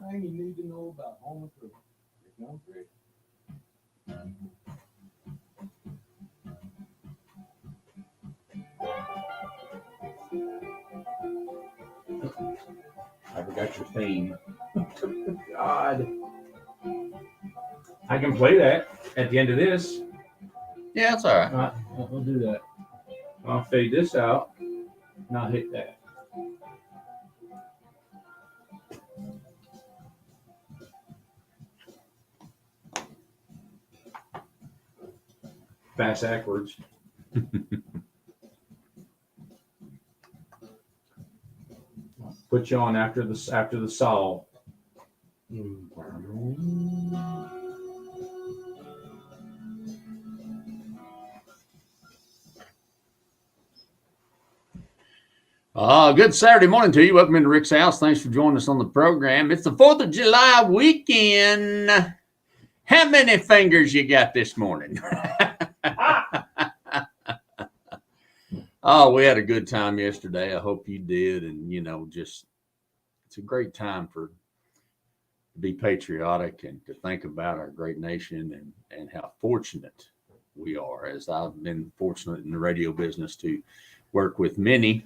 Everything you need to know about home improvement. Rick Young, Rick. I forgot your theme. God. I can play that at the end of this. Yeah, that's all right. We'll do that. I'll fade this out and I'll hit that. Fast backwards. Put you on after the sol. Good Saturday morning to you. Welcome into Rick's house. Thanks for joining us on the program. It's the 4th of July weekend. How many fingers you got this morning? Oh, we had a good time yesterday. I hope you did. And, just it's a great time to be patriotic and to think about our great nation and how fortunate we are, as I've been fortunate in the radio business to work with many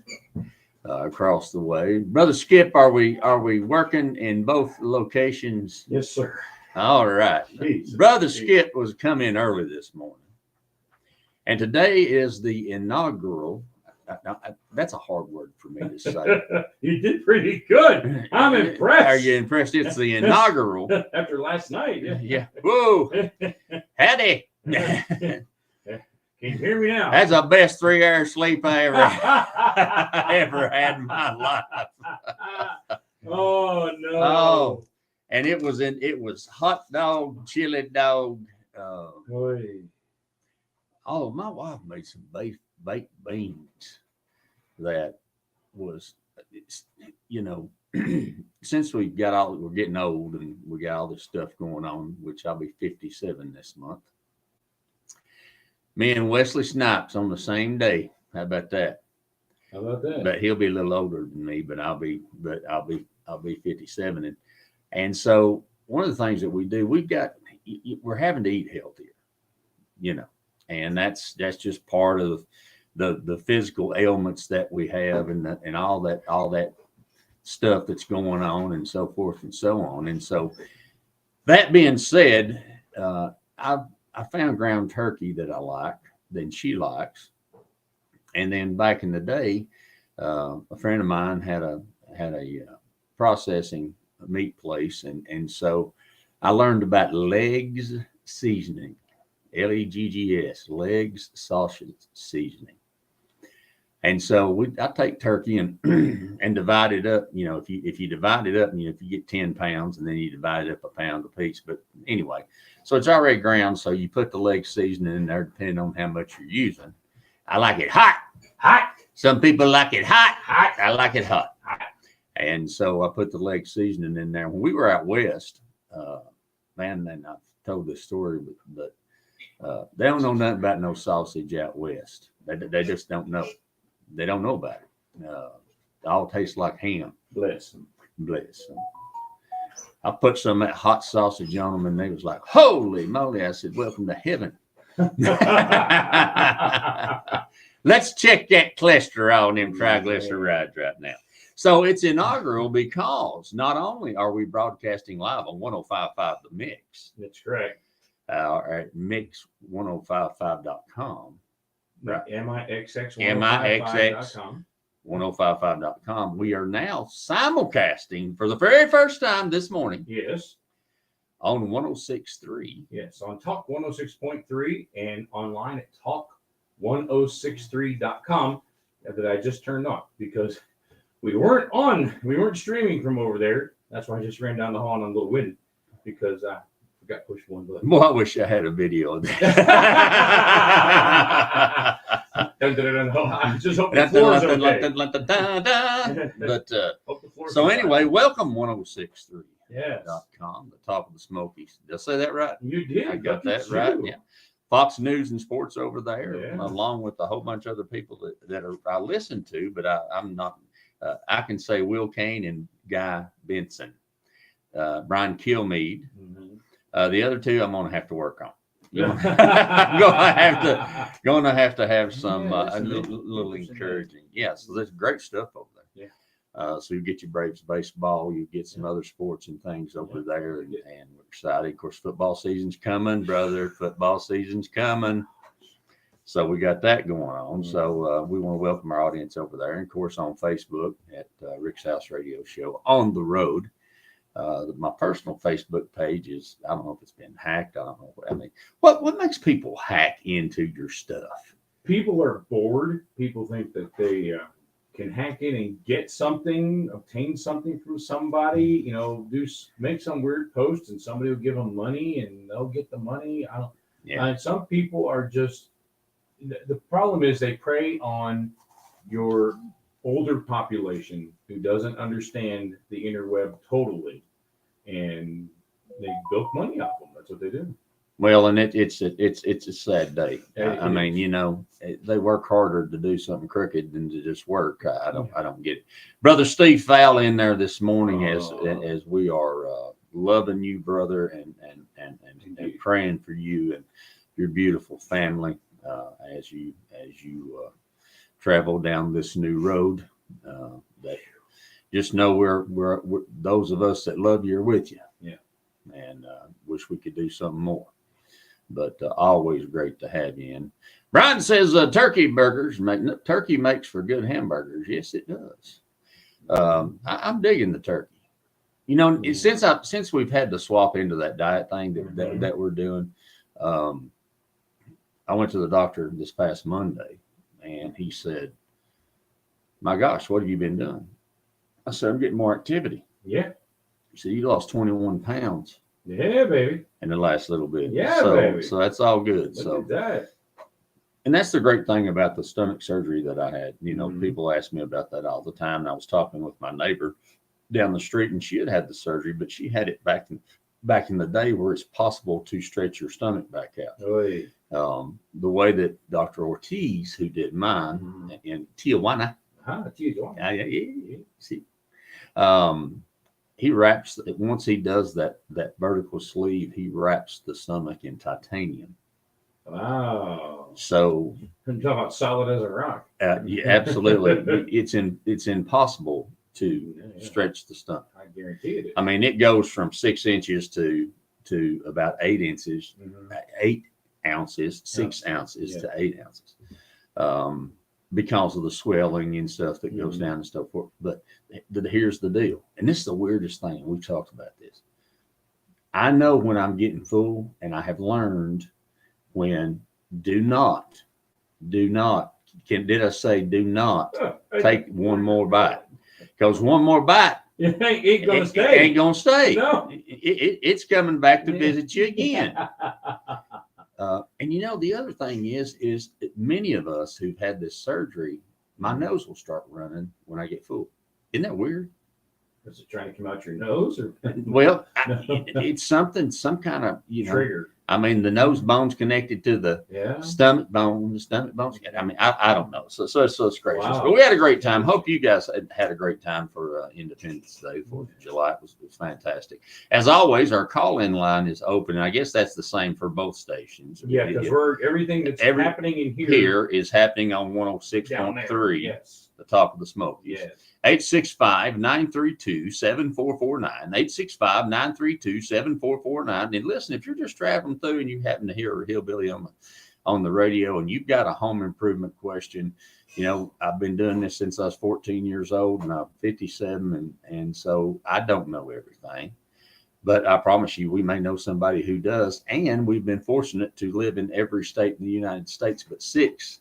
across the way. Brother Skip, are we working in both locations? Yes, sir. All right. Jesus. Brother Skip was come in early this morning. And today is the inaugural. That's a hard word for me to say. You did pretty good. I'm impressed. Are you impressed? It's the inaugural. After last night. Yeah. Whoa. Howdy. Can you hear me now? That's the best 3-hour sleep I ever had in my life. Oh no. Oh, and it was hot dog, chili dog. My wife made some baked beans that was, since we're getting old and we got all this stuff going on, which I'll be 57 this month. Me and Wesley Snipes on the same day. How about that? How about that? But he'll be a little older than me, but I'll be 57. And so one of the things that we do, we're having to eat healthier, and that's just part of the physical ailments that we have and all that stuff that's going on and so forth and so on. And so that being said, I found ground turkey that I like, then she likes. And then back in the day, a friend of mine had a processing meat place. And so I learned about Legs Seasoning, Leggs, Legs Sausage Seasoning. And so I take turkey and divide it up. If you divide it up, if you get 10 pounds and then you divide it up a pound a piece. But anyway, so it's already ground. So you put the leg seasoning in there, depending on how much you're using. I like it hot. Some people like it hot. I like it hot. And so I put the leg seasoning in there. When we were out west, and I've told this story, but they don't know nothing about no sausage out west. They just don't know. They don't know about it. It all tastes like ham. Bless them. Bless them. I put some of that hot sausage on them, and they was like, "Holy moly!" I said, "Welcome to heaven." Let's check that cholesterol and them triglycerides right now. So it's inaugural because not only are we broadcasting live on 105.5 The Mix. That's correct. At mix1055.com. Right. MIXX 1055.com. We are now simulcasting for the very first time this morning. Yes. On 106.3. Yes, on Talk 106.3 and online at talk1063.com that I just turned on because we weren't streaming from over there. That's why I just ran down the hall on a little wind because I forgot to push one button. Well, I wish I had a video of that. I just hope the floor's okay. But so anyway, welcome 106.3. Yes. .com, the top of the Smokies. Did I say that right? You did. I got that right. Yeah. Fox News and Sports over there, Yeah. along with a whole bunch of other people that I listen to, but I'm not. I can say Will Kane and Guy Benson. Brian Kilmeade. Mhm. The other two I'm gonna have to work on. gonna have to have some Yeah, a some little interesting encouraging. Yeah, so there's great stuff over there. Yeah. So you get your Braves baseball, you get some other sports and things over there, and we're excited. Of course, football season's coming, brother. Football season's coming. So we got that going on. Mhm. So we want to welcome our audience over there, and of course on Facebook at Rick's House Radio Show on the road. My personal Facebook page is, I don't know if it's been hacked. I don't know. I mean, what makes people hack into your stuff? People are bored. People think that they can hack in and get something, obtain something from somebody. You know, make some weird post, and somebody will give them money, and they'll get the money. I don't. Yeah. Some people are just. The problem is they prey on your older population who doesn't understand the interweb totally, and they bilk money off them. That's what they do. Well, and it's a sad day. It I mean, is. you know, they work harder to do something crooked than to just work. I don't get it. Brother Steve Fowl in there this morning as we are loving you, brother, and praying for you and your beautiful family as you travel down this new road. That just know we're those of us that love you are with you. Yeah. And wish we could do something more. But always great to have you in. Brian says turkey makes for good hamburgers. Yes, it does. I'm digging the turkey. You know, since we've had to swap into that diet thing that we're doing, I went to the doctor this past Monday, and he said, "My gosh, what have you been doing?" I said, "I'm getting more activity." Yeah. He said, "You lost 21 pounds." Yeah, baby. In the last little bit. Yeah, baby. So that's all good. Look at that. And that's the great thing about the stomach surgery that I had. You know, Mhm. people ask me about that all the time. And I was talking with my neighbor down the street, and she had the surgery, but she had it back in the day where it's possible to stretch your stomach back out. Oy. The way that Dr. Ortiz, who did mine in Tijuana, Tijuana. see, he wraps, once he does that vertical sleeve, he wraps the stomach in titanium. Wow. So I'm talking about solid as a rock. yeah, absolutely. It's impossible to stretch the stomach. I guarantee it is. I mean, it goes from 6 inches to about 8 inches, 8 ounces, 6 ounces to 8 ounces. Because of the swelling and stuff that goes down and so forth. But here's the deal. And this is the weirdest thing. We've talked about this. I know when I'm getting full, and I have learned when do not take one more bite. Because one more bite ain't gonna stay. Ain't gonna stay. No. It's coming back to visit you again. And you know, the other thing is that many of us who've had this surgery, my nose will start running when I get full. Isn't that weird? Is it trying to come out your nose or? Well, it's some kind of, trigger. I mean, the nose bone's connected to the stomach bone. The stomach bone's. I mean, I don't know. So it's crazy. Wow. But we had a great time. Hope you guys had a great time for Independence Day, 4th of July. It was fantastic. As always, our call-in line is open, and I guess that's the same for both stations. Yeah, because everything that's happening in here is happening on 106.3. Yes. The top of the smoke. Yes. 865-932-7449. 865-932-7449. And listen, if you're just traveling through and you happen to hear a hillbilly on the radio and you've got a home improvement question, you know, I've been doing this since I was 14 years old and I'm 57. And so I don't know everything, but I promise you, we may know somebody who does. And we've been fortunate to live in every state in the United States, but 6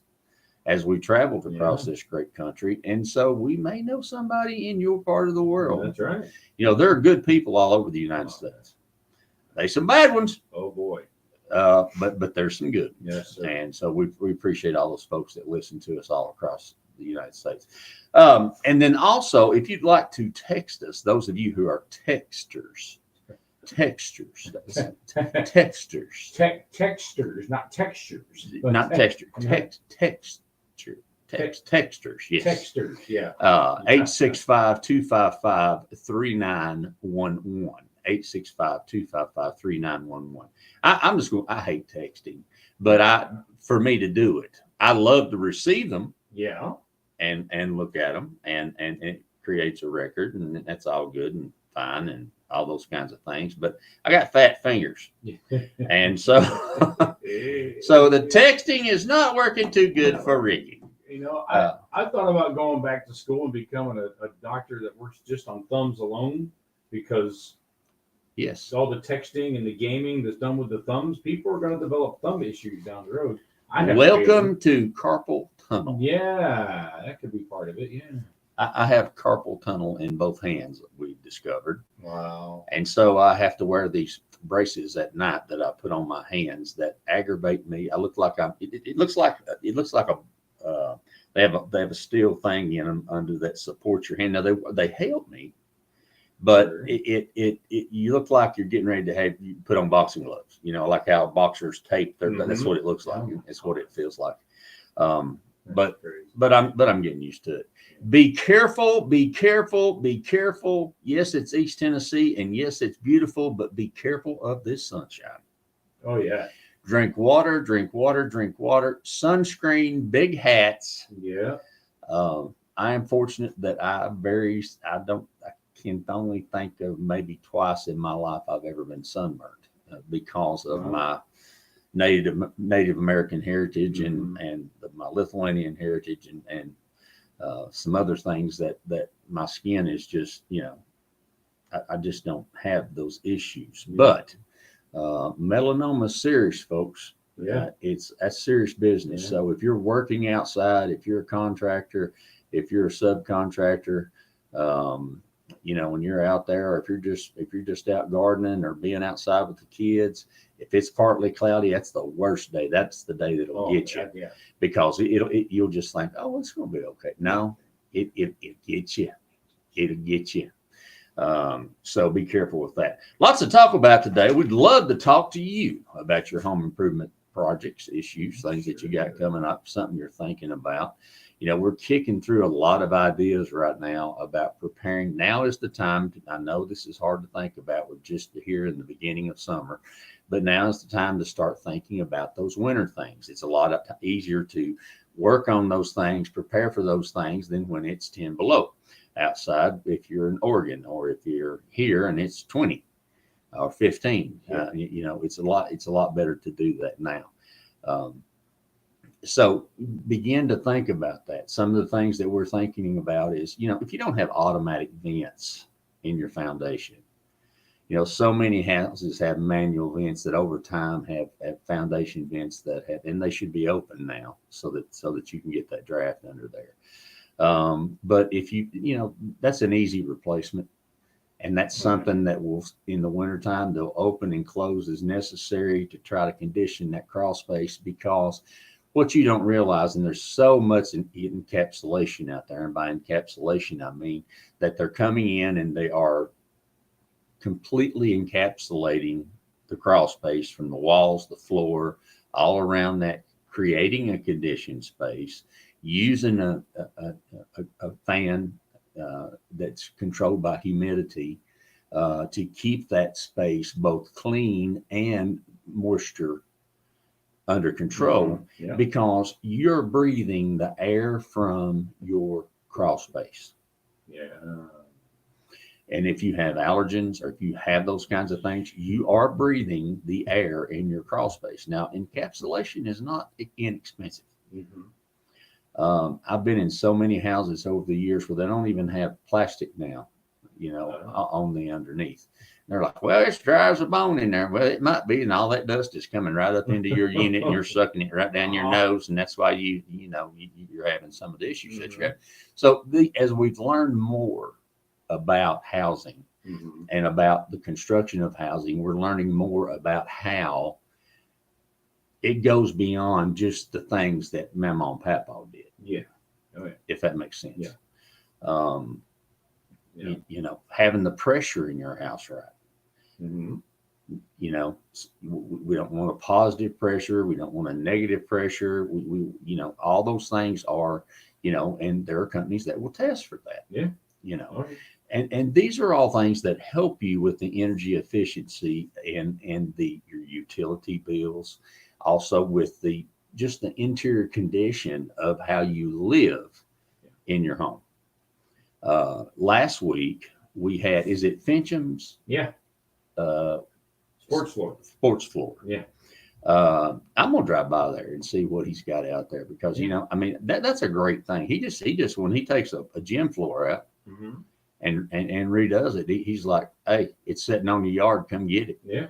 as we traveled across this great country. And so we may know somebody in your part of the world. That's right. You know, there are good people all over the United States. There's some bad ones. Oh boy. But there's some good. Yes, sir. And so we appreciate all those folks that listen to us all across the United States. And then also, if you'd like to text us, those of you who are texters, textures, not textures, yes. Texters, yeah. 865-255-3911. 865-255-3911. I'm just going, I hate texting, but for me to do it, I love to receive them Yeah. and look at them, and it creates a record, and that's all good and fine and all those kinds of things. But I got fat fingers, and so the texting is not working too good for Ricky. You know, I thought about going back to school and becoming a doctor that works just on thumbs alone, because Yes. all the texting and the gaming that's done with the thumbs, people are going to develop thumb issues down the road. I have a feeling. Welcome to carpal tunnel. Yeah, that could be part of it. Yeah. I have carpal tunnel in both hands, we discovered. Wow. And so I have to wear these braces at night that I put on my hands that aggravate me. I look like it looks like a they have a steel thing in them under that supports your hand. Now they help me, but Sure. you look like you're getting ready to you put on boxing gloves. You know, like how boxers tape their. That's what it looks like. It's what it feels like. But I'm getting used to it. Be careful, be careful, be careful. Yes, it's East Tennessee, and yes, it's beautiful, but be careful of this sunshine. Oh yeah. Drink water, drink water, drink water. Sunscreen, big hats. Yeah. I am fortunate that I can only think of maybe twice in my life I've ever been sunburned because of my Native American heritage and my Lithuanian heritage and some other things that my skin is just, you know, I just don't have those issues. Yeah. But melanoma is serious, folks. Yeah. That's serious business. Yeah. So if you're working outside, if you're a contractor, if you're a subcontractor, you know, when you're out there, or if you're just out gardening or being outside with the kids, if it's partly cloudy, that's the worst day. That's the day that'll get you. Yeah. Because you'll just think, oh, it's going to be okay. No, it gets you. It'll get you. So be careful with that. Lots to talk about today. We'd love to talk to you about your home improvement projects, issues, things that you got coming up, something you're thinking about. You know, we're kicking through a lot of ideas right now about preparing. Now is the time. I know this is hard to think about. We're just here in the beginning of summer, but now is the time to start thinking about those winter things. It's a lot easier to work on those things, prepare for those things than when it's 10 below outside. If you're in Oregon, or if you're here and it's 20 or 15, you know, it's a lot better to do that now. So begin to think about that. Some of the things that we're thinking about is, you know, if you don't have automatic vents in your foundation, you know, so many houses have manual vents that over time have foundation vents that have, and they should be open now so that you can get that draft under there. But if you know, that's an easy replacement. And that's something that will, in the wintertime, they'll open and close as necessary to try to condition that crawl space. Because what you don't realize, and there's so much encapsulation out there, and by encapsulation, I mean that they're coming in and they are completely encapsulating the crawl space from the walls, the floor, all around that, creating a conditioned space, using a fan that's controlled by humidity to keep that space both clean and moisture under control, because you're breathing the air from your crawl space. Yeah. And if you have allergens, or if you have those kinds of things, you are breathing the air in your crawl space. Now, encapsulation is not inexpensive. I've been in so many houses over the years where they don't even have plastic now, you know, on the underneath. They're like, well, it's dry as a bone in there. Well, it might be, and all that dust is coming right up into your unit, and you're sucking it right down your nose, and that's why you're having some of the issues that you have. So as we've learned more about housing and about the construction of housing, we're learning more about how it goes beyond just the things that Mama and Papa did. Yeah. Oh, yeah. If that makes sense. Yeah. You know, having the pressure in your house right. You know, we don't want a positive pressure. We don't want a negative pressure. We you know, all those things are, you know, and there are companies that will test for that. Yeah. You know, and these are all things that help you with the energy efficiency and your utility bills, also with the just the interior condition of how you live in your home. Last week we had, is it Fincham's? Yeah. Sports floor. Sports floor. Yeah. I'm gonna drive by there and see what he's got out there because I mean that's a great thing. He just when he takes a gym floor out and redoes it, he's like, hey, it's sitting on the yard, come get it. Yeah.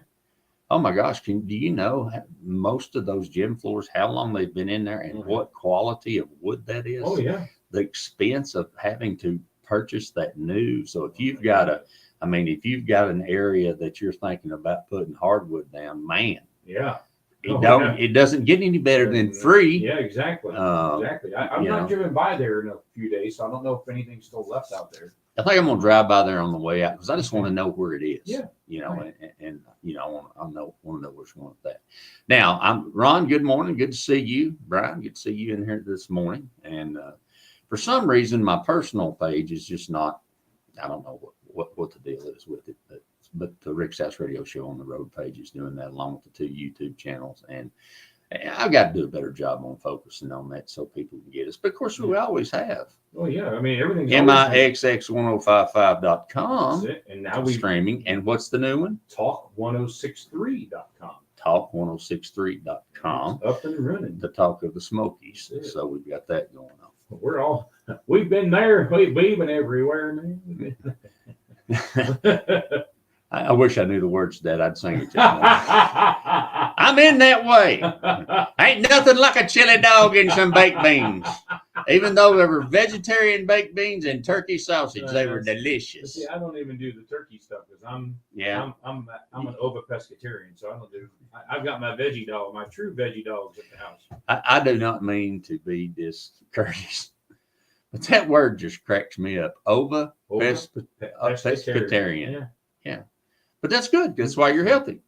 Oh my gosh, do you know most of those gym floors, how long they've been in there and what quality of wood that is? Oh yeah. The expense of having to purchase that new. So if you've got if you've got an area that you're thinking about putting hardwood down, man. Yeah. It doesn't get any better than free. Yeah, exactly. Exactly. I'm not driven by there in a few days, so I don't know if anything's still left out there. I think I'm gonna drive by there on the way out because I just want to know where it is. Yeah. And I want to know which one it's that. Now, I'm Ron. Good morning. Good to see you, Brian. Good to see you in here this morning. And for some reason, my personal page is just not. I don't know what the deal is with it, but the Rick's House Radio Show on the road page is doing that along with the 2 YouTube channels, and I've got to do a better job on focusing on that so people can get us. But of course, we always have. Oh yeah, I mean everything's MIXX1055.com. And now we streaming. And what's the new one? Talk1063.com. Talk1063.com. Up and running. The talk of the Smokies. So we've got that going on. We've been there. We've been everywhere, man. I wish I knew the words to that. I'd sing it. I'm in that way. Ain't nothing like a chili dog and some baked beans. Even though they were vegetarian baked beans and turkey sausage, they were delicious. See, I don't even do the turkey stuff because I'm an ova pescatarian, so I don't do. I've got my veggie dog, my true veggie dogs at the house. I do not mean to be discourteous, but that word just cracks me up. Ova pescatarian. Yeah. But that's good. That's why you're healthy.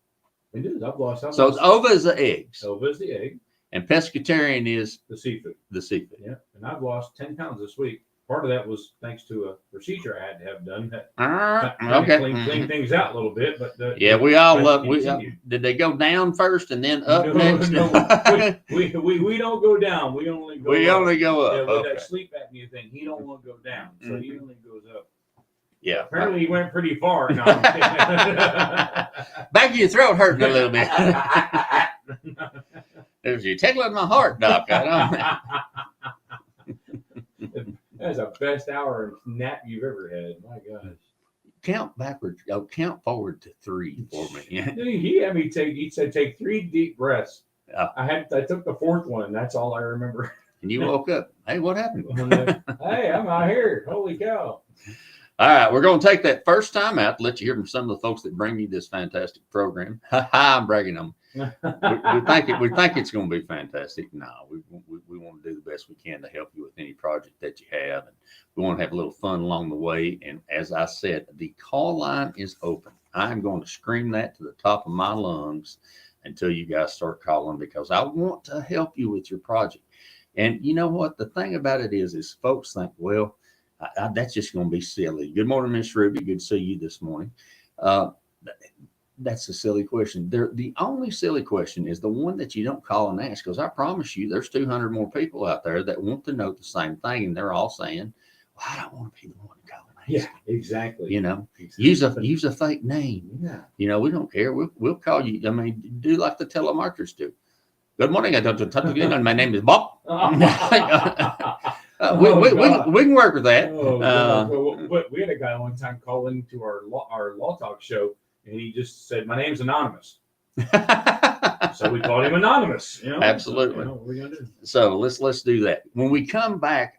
It is. I've lost. So ova is the eggs. Ova is the egg. And pescatarian is the seafood. The seafood. Yeah. And I've lost 10 pounds this week. Part of that was thanks to a procedure I had to have done. That clean things out a little bit. But we all love. Did they go down first and then up next? No. we don't go down. We only go. Only go up. Yeah, with that sleep apnea thing, he don't want to go down, so he only goes up. Yeah. Apparently, he went pretty far. No, back of your throat hurting a little bit. There's you tickling my heart, Doc. I don't. That's the best hour nap you've ever had. My gosh. Count backwards. Count forward to 3 for me. He had me take. He said, "Take 3 deep breaths." I took the 4th one, and that's all I remember. And you woke up. Hey, what happened? Hey, I'm out here. Holy cow. All right, we're going to take that first time out to let you hear from some of the folks that bring you this fantastic program. I'm bragging on them. we think it's going to be fantastic. No, we want to do the best we can to help you with any project that you have, and we want to have a little fun along the way. And as I said, the call line is open. I'm going to scream that to the top of my lungs until you guys start calling, because I want to help you with your project. And you know what? The thing about it is folks think, well, that's just going to be silly. Good morning, Miss Ruby. Good to see you this morning. That's a silly question. The only silly question is the one that you don't call and ask, because I promise you there's 200 more people out there that want to know the same thing, and they're all saying, well, I don't want to be the one to call and ask. Yeah, exactly. Use a fake name. Yeah. We don't care. We'll call you. I mean, do like the telemarketers do. Good morning. My name is Bob. We can work with that. We had a guy one time call into our law talk show, and he just said, "My name's Anonymous." So we called him Anonymous. Absolutely. What are we gonna do? So let's do that. When we come back,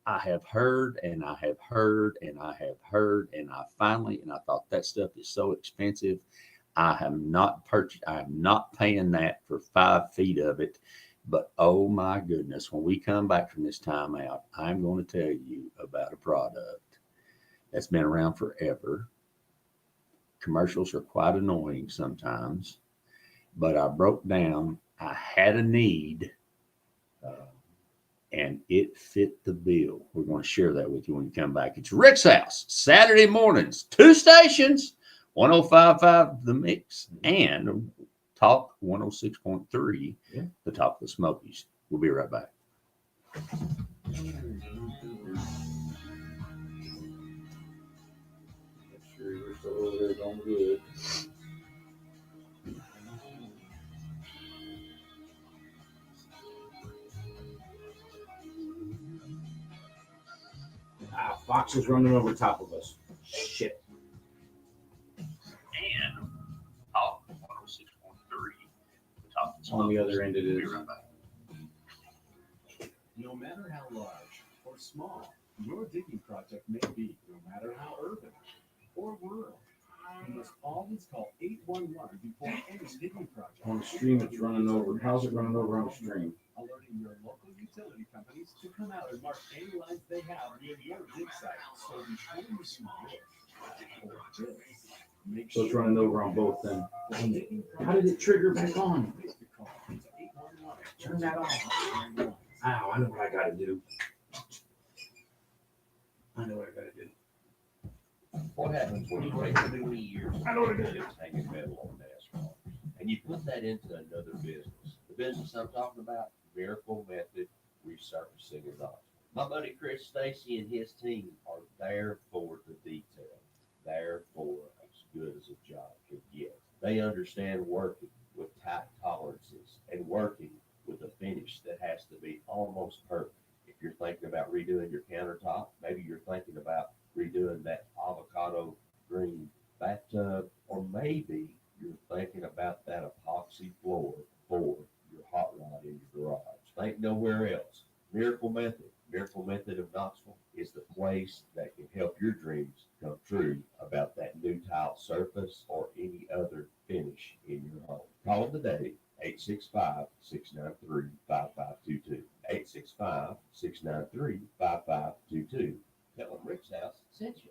I have heard and I have heard and I have heard, and I thought that stuff is so expensive. I am not paying that for 5 feet of it. But oh my goodness, when we come back from this time out, I'm going to tell you about a product that's been around forever. Commercials are quite annoying sometimes, but I broke down. I had a need, and it fit the bill. We're going to share that with you when you come back. It's Rick's House, Saturday mornings, 2 stations, 105.5 The Mix and Talk 106.3, Yeah. the Top of the Smokies. We'll be right back. Make sure you're still over there going good. Ah, Fox is running over top of us. Shit. And Talk 106.3, the Top of the On the other end it We'll is. be right back. No matter how large or small your digging project may be, no matter how urban or rural, you must always call 811 before any digging project. On the stream it's running over. How's it running over on the stream? Alerting your local utility companies to come out and mark any lines they have near your dig site. So before you do this or this, make So it's sure running over on both then. How did it trigger back on? Turn that off. Ow, I know what I gotta do. I know what I gotta do. What happens when you take 20 years of hanging metal on asphalt and you put that into another business? The business I'm talking about, Miracle Method Resurfacing and Knowledge. My buddy Chris Stacy and his team are there for the detail, there for as good as a job can get. They understand working with tight tolerances and working with a finish that has to be almost perfect. If you're thinking about redoing your countertop, maybe you're thinking about redoing that avocado green bathtub, or maybe you're thinking about that epoxy floor for your hot rod in your garage. Think nowhere else. Miracle Method of Knoxville is the place that can help your dreams come true about that new tile surface or any other finish in your home. Call them today, 865-693-5522. 865-693-5522. Tell them Rick's House sent you.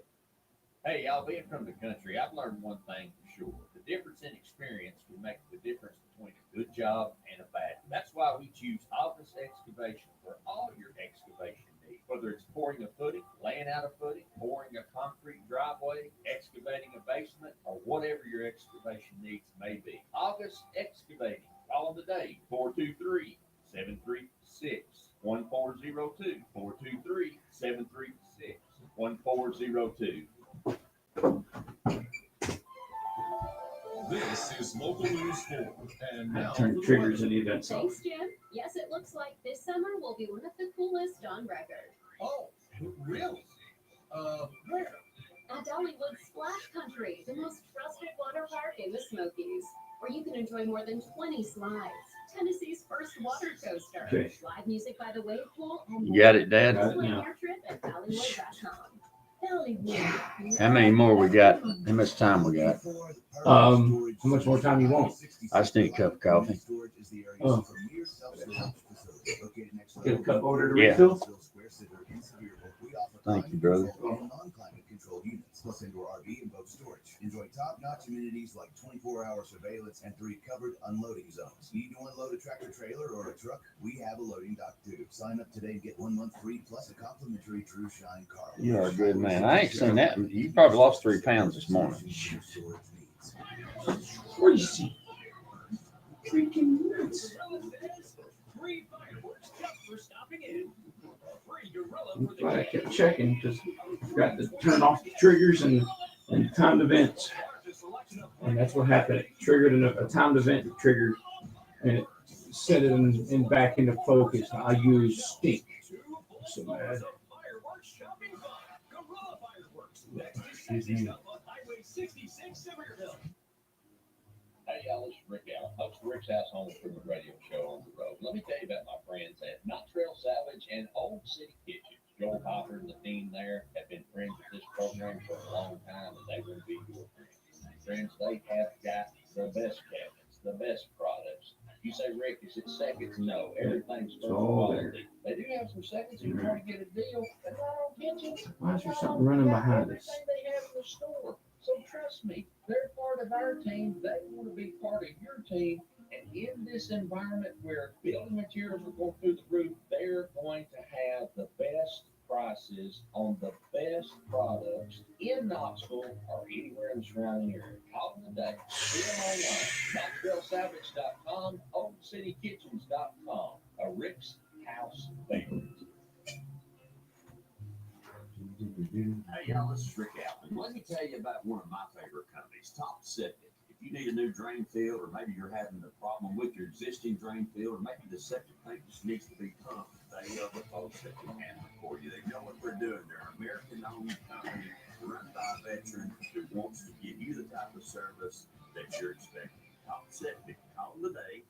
Hey, y'all, being from the country, I've learned one thing for sure. The difference in experience will make the difference between a good job and a bad one. That's why we choose August Excavation for all your excavation needs. Whether it's pouring a footing, laying out a footing, pouring a concrete driveway, excavating a basement, or whatever your excavation needs may be. August Excavating. Call them today, 423-736-1402. 423-736-1402. This is local news 4. And now Turn triggers in the event. Thanks, Jim. Yes, it looks like this summer will be one of the coolest on record. Oh, really? Where? At Dollywood Splash Country, the most trusted water park in the Smokies, where you can enjoy more than 20 slides, Tennessee's first water coaster, Okay. live music by the wave pool, and You got it, Dad? Got it Excellent now. air trip at Dollywood.com. Dollywood. How many more we got? How much time we got? How much more time you want? I just need a cup of coffee. Oh. Get a cup order to Yeah. refill? Thank you, brother. Non-climate controlled units, plus indoor RV and boat storage. Enjoy top-notch amenities like 24-hour surveillance and 3 covered unloading zones. Need to unload a tractor trailer or a truck? We have a loading dock too. Sign up today and get 1 month free plus a complimentary True Shine car. You are a good man. I ain't seen that. You probably lost 3 pounds this morning. Crazy. Freaking nuts. Free fireworks just for stopping in. Free gorilla I'm for the glad I kept checking because got to turn off the triggers and timed events. And that's what happened. It triggered a timed event triggered and it set it in back into focus. I use Stink. So mad. Fireworks shopping fun. Gorilla Fireworks. Next to Sandy Shop on Highway 66, Severville. Hey, y'all, this is Rick Allen, host of Rick's House Home Improvement Radio Show on the road. Let me tell you about my friends at Knott Trail Salvage and Old City Kitchen. Joel Hopper and the team there have been friends with this program for a long time, and they will be your friends. Friends, they have got the best cabinets, the best products. You say, Rick, is it seconds? No, everything's first all there. quality. They do have some seconds if you try to get a deal, but right on kitchens. Why is there something running behind us? Everything they have in the store. So trust me, they're part of our team. They want to be part of your team. And in this environment where building materials are going through the roof, they they're going to have the best prices on the best products in Knoxville or anywhere in the surrounding area. Call them today. See them online. KnoxvilleSavage.com, OldCityKitchens.com. A Rick's House favorite. Hey y'all, this is Rick Allen. Let me tell you about one of my favorite companies, Top Septic. If you need a new drain field, or maybe you're having a problem with your existing drain field, or maybe the septic tank just needs to be pumped, they are the folks that can handle it for you. They know what they're doing. They're an American-owned company run by a veteran who wants to give you the type of service that you're expecting. Top Septic. Call them today,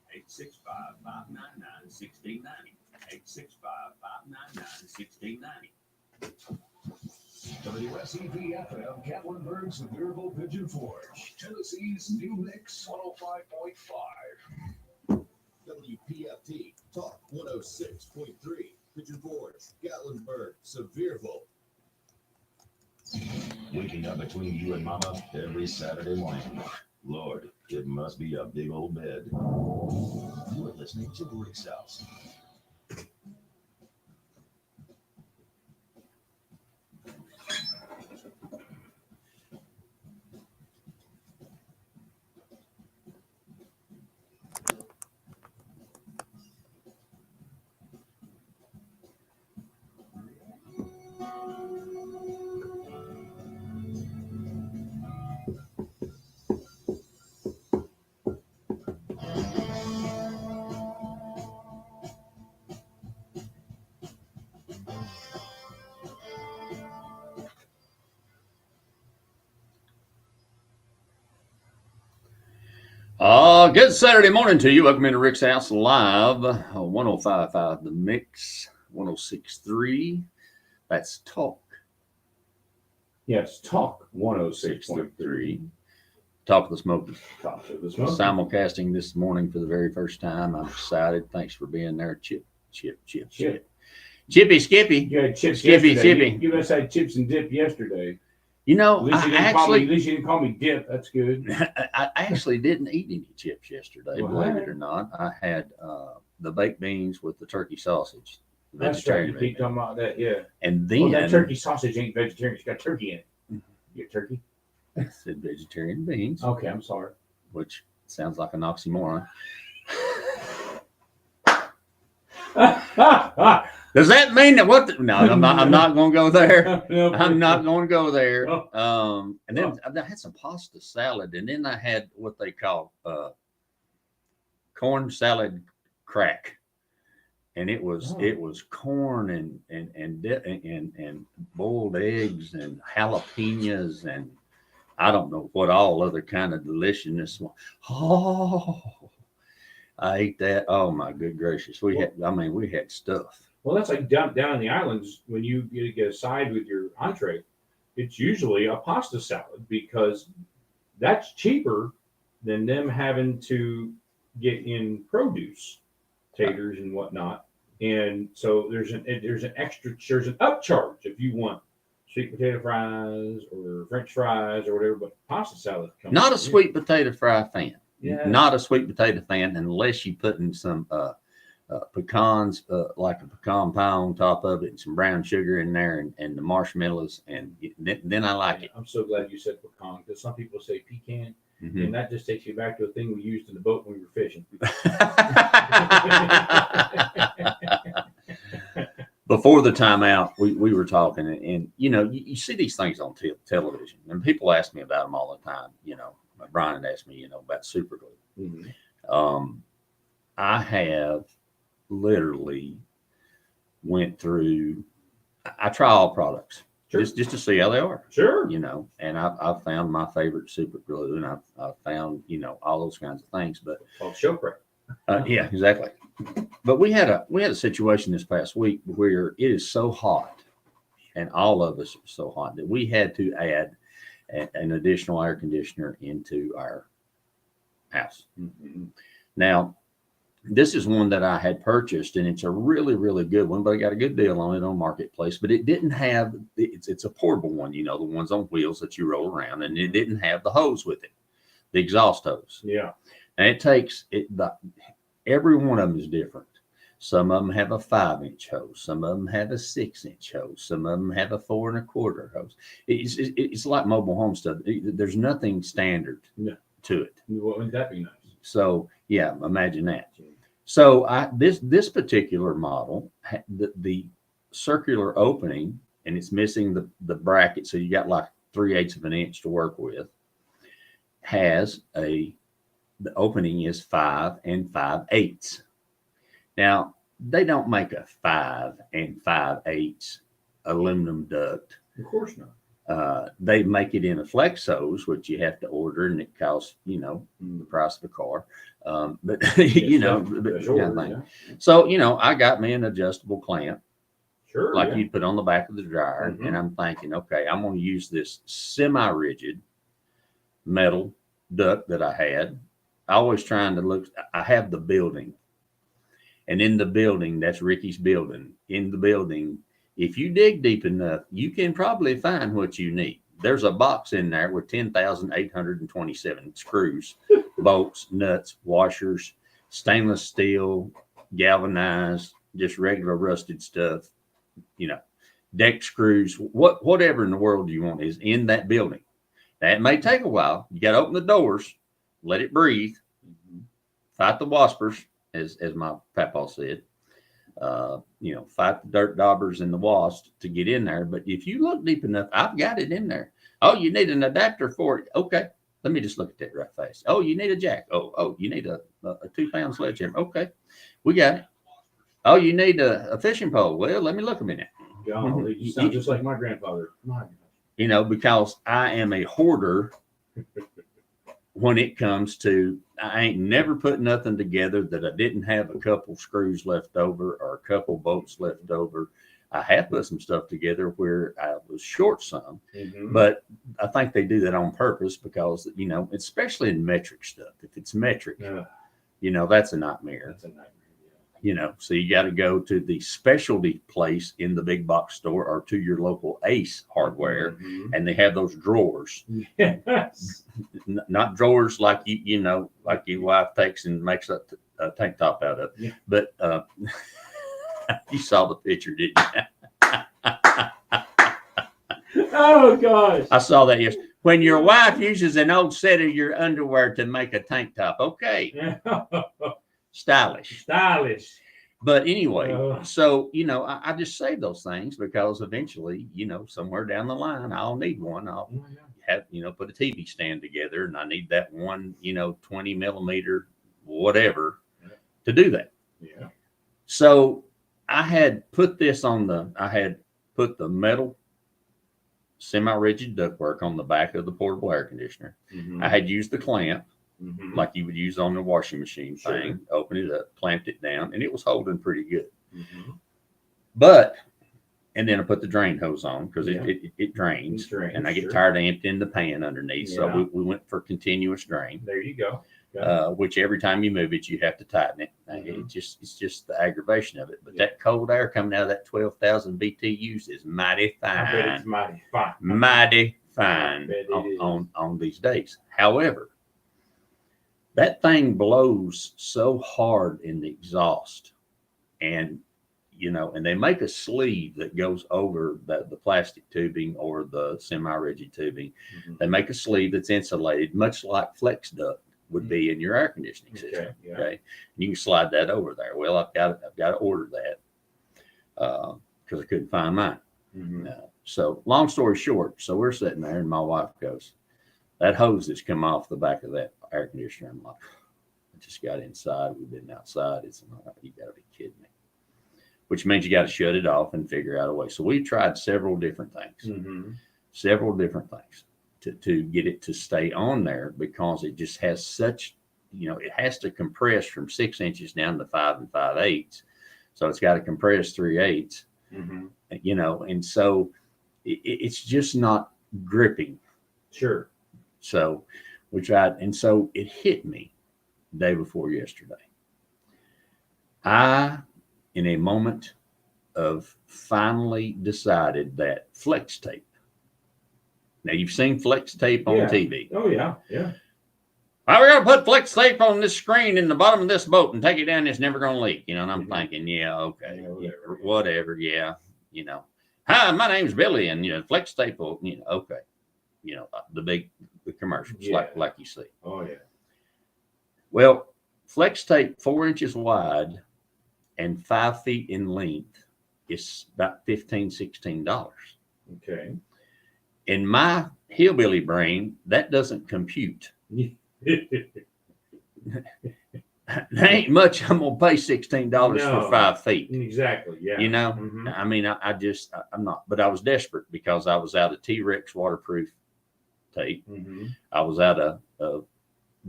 865-599-1690. 865-599-1690. WSEV-FM, Gatlinburg, Sevierville, Pigeon Forge, Tennessee's New Mix 105.5. WPFT Talk 106.3. Pigeon Forge, Gatlinburg, Sevierville. Waking up between you and mama every Saturday morning. Lord, it must be a big old bed. You are listening to Rick's House. Good Saturday morning to you. Welcome into Rick's House Live, 105.5 The Mix, 106.3. That's Talk Yes, Talk 106.3. Talk of the Smokies. Talk of the Smokies. Simulcasting this morning for the very first time. I'm excited. Thanks for being there, Chip. Chippy Skippy. You had chips Skippy, yesterday. Skippy. You must have chips and dip yesterday. You At know, least you I didn't call me dip. That's good. I actually didn't eat any chips yesterday, Well, believe it or not. I had the baked beans with the turkey sausage. That's right. You vegetarian keep talking about that, yeah. And then Well, that turkey sausage ain't vegetarian. It's got turkey in it. You get turkey? I said vegetarian beans, Okay, I'm sorry. which sounds like an oxymoron. Does that mean that no, I'm not going to go there. No, I'm not going to go there. Oh. And then I had some pasta salad, and then I had what they call corn salad crack, and it was corn and boiled eggs and jalapenos and I don't know what all other kind of deliciousness. Oh, I ate that. Oh my good gracious, we had stuff. Well, that's like down in the islands when you get a side with your entree. It's usually a pasta salad because that's cheaper than them having to get in produce, taters and whatnot. And so there's an upcharge if you want sweet potato fries or French fries or whatever, but pasta salad comes. Not a sweet potato fry fan. Yeah. Not a sweet potato fan unless you put in some pecans, like a pecan pie on top of it, and some brown sugar in there, and the marshmallows, and then I like it. I'm so glad you said pecan because some people say pecan, Mhm. and that just takes you back to a thing we used in the boat when we were fishing. Before the timeout, we were talking, and you see these things on television, and people ask me about them all the time. Brian asked me, about super glue. Mm-hmm. I have literally went through. I try all products Sure. just to see how they are. Sure. And I've found my favorite super glue, and I've found all those kinds of things. But Called show prep. yeah, exactly. But we had a situation this past week where it is so hot, and all of us are so hot that we had to add an additional air conditioner into our house. Mm-hmm. Now, this is one that I had purchased, and it's a really, really good one, but I got a good deal on it on Marketplace. But it didn't have it's a portable one, the ones on wheels that you roll around, and it didn't have the hose with it, the exhaust hose. Yeah. And it takes every one of them is different. Some of them have a 5-inch hose. Some of them have a 6-inch hose. Some of them have a 4 1/4 hose. It's like mobile home stuff. There's nothing standard No. to it. Wouldn't that be nice? So yeah, imagine that. So this particular model, the circular opening, and it's missing the bracket, so you got like 3/8 of an inch to work with. Has the opening is 5 5/8. Now they don't make a 5 5/8 aluminum duct. Of course not. They make it in a flex hose, which you have to order, and it costs the price of a car. But So I got me an adjustable clamp, Sure. like yeah. you'd put on the back of the dryer, Mhm. and I'm thinking, okay, I'm going to use this semi-rigid metal duct that I had. Always trying to look. I have the building, and in the building, that's Ricky's building. In the building, if you dig deep enough, you can probably find what you need. There's a box in there with 10,827 screws, bolts, nuts, washers, stainless steel, galvanized, just regular rusted stuff, deck screws, whatever in the world you want is in that building. That may take a while. You got to open the doors, let it breathe, fight the waspers, as my papa said. Fight the dirt daubers and the wasps to get in there. But if you look deep enough, I've got it in there. Oh, you need an adapter for it. Okay. Let me just look at that right fast. Oh, you need a jack. Oh, you need a 2-pound sledgehammer. Okay. We got it. Oh, you need a fishing pole. Well, let me look a minute. Golly, you sound just like my grandfather. My gosh. Because I am a hoarder when it comes to, I ain't never put nothing together that I didn't have a couple screws left over or a couple bolts left over. I have put some stuff together where I was short some, Mhm. but I think they do that on purpose because, especially in metric stuff. If it's metric, that's a nightmare. That's a nightmare. So you got to go to the specialty place in the big box store or to your local Ace Hardware, Mhm. and they have those drawers. Yes. Not drawers like like your wife takes and makes a tank top out of. Yeah. But you saw the picture, didn't you? Oh gosh. I saw that yesterday. When your wife uses an old set of your underwear to make a tank top, okay, stylish. Stylish. But anyway, Oh. so I just say those things because eventually, somewhere down the line, I'll need one. I'll Oh, yeah. have put a TV stand together, and I need that one 20 millimeter whatever to do that. Yeah. So I had put the metal semi-rigid ductwork on the back of the portable air conditioner. Mhm. I had used the clamp Mhm. like you would use on the washing machine Sure. thing, open it up, clamped it down, and it was holding pretty good. Mhm. And then I put the drain hose on because Yeah. it drains, It drains, and I get sure. tired of emptying the pan underneath. Yeah. So we went for continuous drain, There you go. which every time you move it, you have to tighten it. Mhm. It's just the aggravation of it. But Yeah. that cold air coming out of that 12,000 BTUs is mighty I bet it's fine, mighty fine. mighty fine bet it is. on these days. However, that thing blows so hard in the exhaust, and and they make a sleeve that goes over the plastic tubing or the semi-rigid tubing. Mhm. They make a sleeve that's insulated, much like flex duct would be in your air conditioning system. Okay, yeah. Okay, and you can slide that over there. Well, I've got to order that because I couldn't find mine. Mhm. So long story short, so we're sitting there, and my wife goes, "That hose that's come off the back of that air conditioner." I'm like, "I just got inside. We've been outside." It's like, "You got to be kidding me." Which means you got to shut it off and figure out a way. So we tried several different things to get it to stay on there because it just has such, it has to compress from 6 inches down to 5 5/8. So it's got to compress 3/8, Mhm. and so it's just not gripping. Sure. So we tried, and so it hit me day before yesterday. In a moment of finally decided that flex tape. Now you've seen flex tape on Yeah. TV. Oh yeah. Yeah. well, we're gonna put flex tape on this screen in the bottom of this boat and take it down. It's never gonna leak, and I'm thinking, yeah, okay, Yeah, whatever, yeah, Hi, my name's Billy, and flex tape will, okay, the commercials Yeah. like you see. Oh yeah. Well, flex tape 4 inches wide and 5 feet in length is about $15-16. Okay. In my hillbilly brain, that doesn't compute. There ain't much I'm gonna pay $16 No. for 5 feet. Exactly. Yeah. Mhm. I mean, I'm not, but I was desperate because I was out of T-Rex waterproof tape. Mhm. I was out of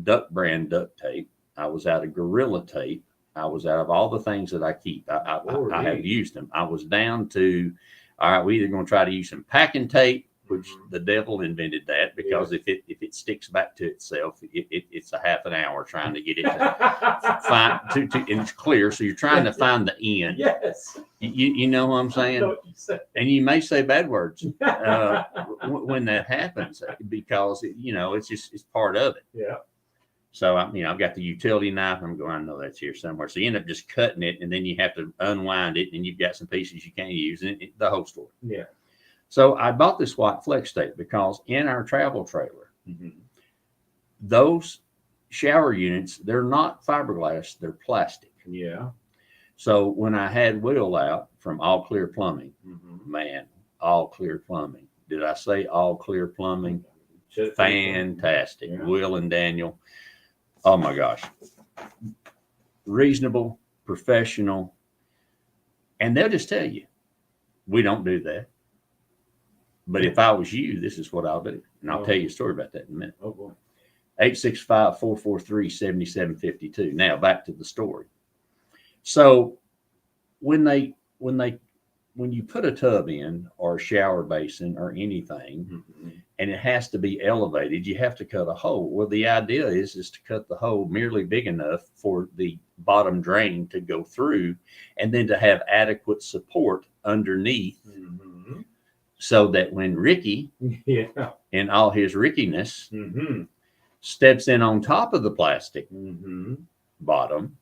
Duck brand duct tape. I was out of Gorilla tape. I was out of all the things that I keep. I have used them. I was down to, all right, we're either going to try to use some packing tape, which the devil invented that, because if it sticks back to itself, it's a half an hour trying to get it to find and it's clear. So you're trying to find the end. Yes. You know what I'm I saying? know what you said. And you may say bad words when that happens, because it's part of it. Yeah. So I've got the utility knife. I'm going, I know that's here somewhere. So you end up just cutting it, and then you have to unwind it, and you've got some pieces you can't use, and the whole story. Yeah. So I bought this white flex tape because in our travel trailer, those shower units, they're not fiberglass, they're plastic. Yeah. So when I had Will out from All Clear Plumbing, man, All Clear Plumbing. Did I say All Clear Plumbing? Fantastic. Yeah. Will and Daniel. Oh my gosh. Reasonable, professional. And they'll just tell you, we don't do that. But if I was you, this is what I'll do. And I'll tell you a story about that in a minute. Oh boy. 865-443-7752. Now back to the story. So when you put a tub in or a shower basin or anything, and it has to be elevated, you have to cut a hole. Well, the idea is to cut the hole merely big enough for the bottom drain to go through, and then to have adequate support underneath, so that when Ricky, in all his Rickiness, steps in on top of the plastic bottom,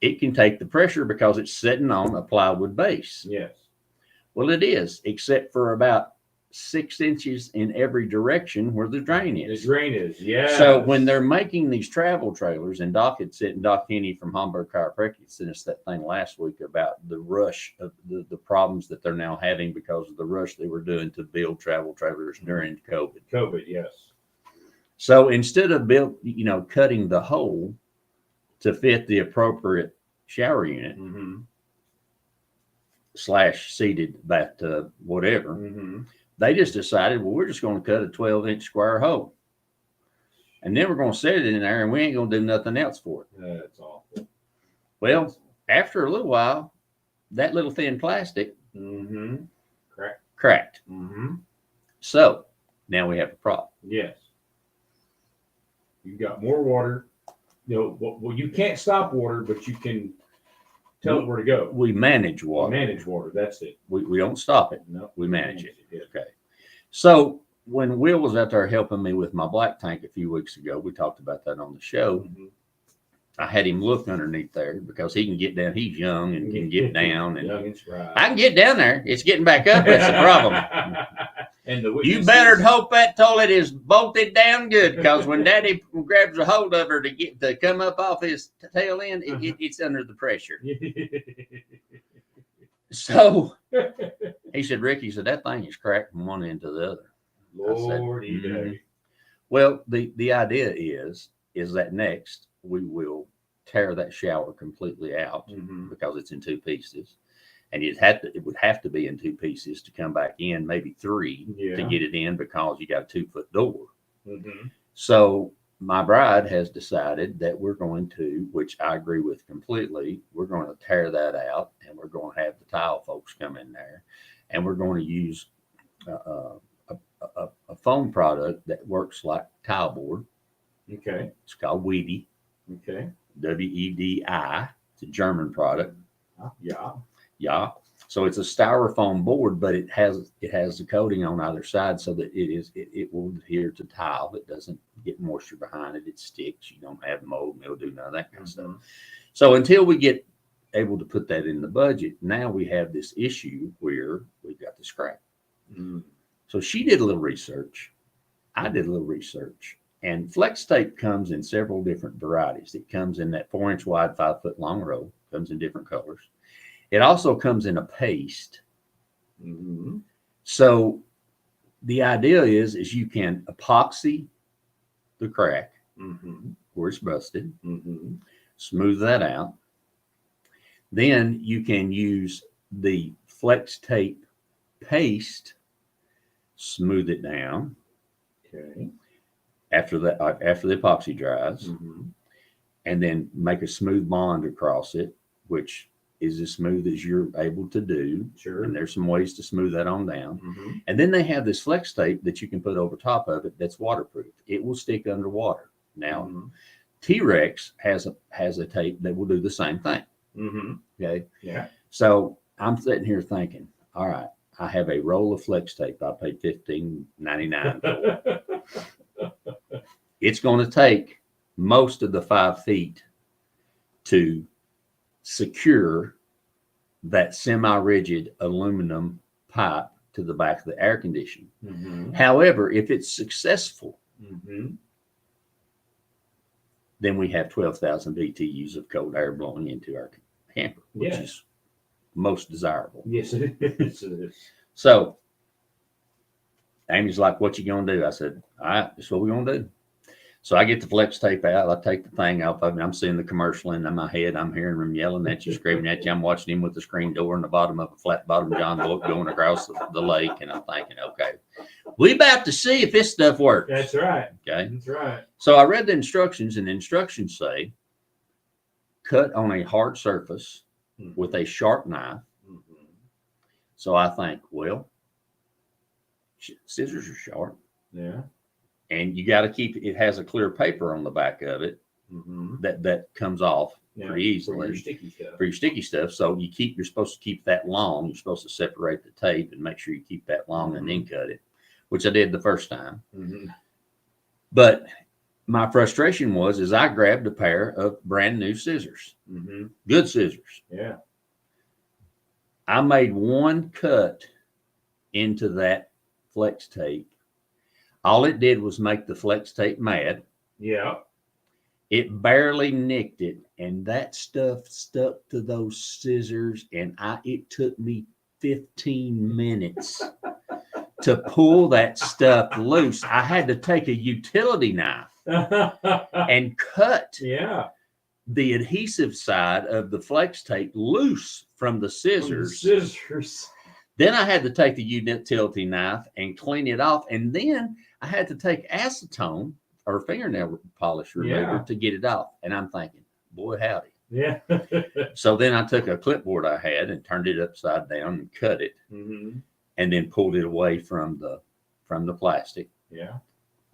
it can take the pressure because it's sitting on a plywood base. Yes. Well, it is, except for about 6 inches in every direction where the drain is. The drain is, yeah. So when they're making these travel trailers, and Doc Henney from Homburg Chiropractic sent us that thing last week about the rush of the problems that they're now having because of the rush they were doing to build travel trailers during COVID. COVID, yes. So instead of cutting the hole to fit the appropriate shower unit / seated bathtub, whatever, they just decided, well, we're just going to cut a 12-inch square hole. And then we're going to set it in there, and we ain't going to do nothing else for it. That's awful. Well, after a little while, that little thin plastic cracked. So now we have a problem. Yes. You've got more water. Well, you can't stop water, but you can tell it where to go. We manage water. Manage water. That's it. We don't stop it. No, we manage it. Yeah. Okay. So when Will was out there helping me with my black tank a few weeks ago, we talked about that on the show. I had him look underneath there because he can get down. He's young and can get down. And I can get down there. It's getting back up. That's the problem. And you better hope that toilet is bolted down good, because when Daddy grabs a hold of her to come up off his tail end, it's under the pressure. So he said, Ricky said, that thing is cracked from one end to the other. Lordy I said, day. Well, the idea is that next we will tear that shower completely out because it's in 2 pieces. And it would have to be in 2 pieces to come back in, maybe 3 to get it in, because you got a 2-foot door. So my bride has decided that we're going to, which I agree with completely, we're going to tear that out, and we're going to have the tile folks come in there, and we're going to use a foam product that works like tile board. Okay. It's called Wedi. Okay. WEDI. It's a German product. Yeah. Yeah. So it's a styrofoam board, but it has the coating on either side so that it will adhere to tile. It doesn't get moisture behind it. It sticks. You don't have mold, mildew, none of that kind of stuff. So until we get able to put that in the budget, now we have this issue where we've got the scrap. So she did a little research. I did a little research. And flex tape comes in several different varieties. It comes in that 4-inch wide, 5-foot long roll. Comes in different colors. It also comes in a paste. So the idea is you can epoxy the crack where it's busted, smooth that out. Then you can use the flex tape paste, smooth it down. Okay. After the epoxy dries, and then make a smooth bond across it, which is as smooth as you're able to do. Sure. And there's some ways to smooth that on down. And then they have this flex tape that you can put over top of it that's waterproof. It will stick underwater. Now, T-Rex has a tape that will do the same thing. Okay. Yeah. So I'm sitting here thinking, all right, I have a roll of flex tape. I paid $15.99 for. It's going to take most of the 5 feet to secure that semi-rigid aluminum pipe to the back of the air conditioner. However, if it's successful, then we have 12,000 BTUs of cold air blowing into our camper, which is most desirable. Yes, it is. So Amy's like, what you going to do? I said, all right, that's what we're going to do. So I get the flex tape out. I take the thing off of it. I'm seeing the commercial in my head. I'm hearing them yelling at you, screaming at you. I'm watching him with the screen door in the bottom of a flat bottom John boat going across the lake. And I'm thinking, okay, we about to see if this stuff works. That's right. Okay. That's right. So I read the instructions, and the instructions say cut on a hard surface with a sharp knife. So I think, well, scissors are sharp. Yeah. And you got to keep it has a clear paper on the back of it that comes off pretty easily for your sticky stuff. For your sticky stuff. So you're supposed to keep that long. You're supposed to separate the tape and make sure you keep that long and then cut it, which I did the first time. But my frustration was I grabbed a pair of brand new scissors, good scissors. Yeah. I made one cut into that flex tape. All it did was make the flex tape mad. Yeah. It barely nicked it, and that stuff stuck to those scissors, and it took me 15 minutes to pull that stuff loose. I had to take a utility knife and cut the adhesive side of the flex tape loose from the scissors. Then I had to take the utility knife and clean it off, and then I had to take acetone or fingernail polish remover to get it off. And I'm thinking, boy, howdy. Yeah. So then I took a clipboard I had and turned it upside down and cut it, and then pulled it away from the plastic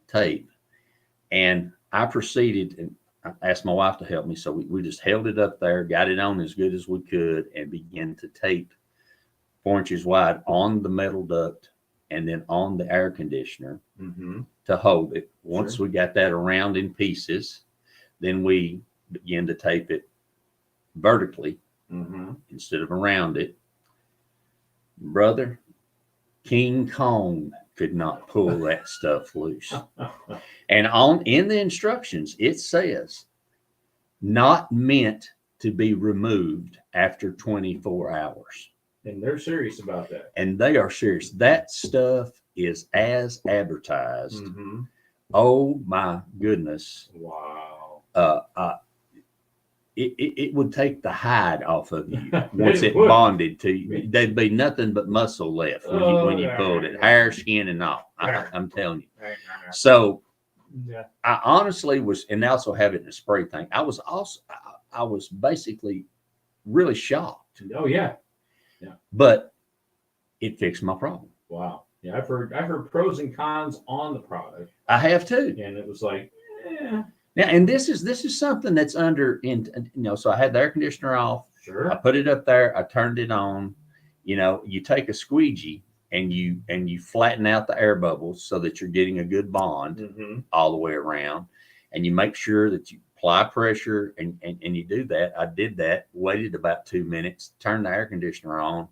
tape. And I proceeded, and I asked my wife to help me. So we just held it up there, got it on as good as we could, and began to tape 4 inches wide on the metal duct and then on the air conditioner to hold it. Once we got that around in pieces, then we began to tape it vertically instead of around it. Brother, King Kong could not pull that stuff loose. And in the instructions, it says not meant to be removed after 24 hours. And they're serious about that. And they are serious. That stuff is as advertised. Oh my goodness. Wow. It would take the hide off of you once it bonded to you. There'd be nothing but muscle left when you pulled it. Hair, skin, and all. I'm telling you. So I honestly was, and also have it in a spray tank. I was basically really shocked. Oh yeah. But it fixed my problem. Wow. Yeah, I've heard pros and cons on the product. I have too. And it was like, Now, and this is something that's so I had the air conditioner off. Sure. I put it up there. I turned it on, you know, you take a squeegee and you flatten out the air bubbles so that you're getting a good bond Mm-hmm. all the way around, and you make sure that you apply pressure and you do that. I did that, waited about 2 minutes, turned the air conditioner on,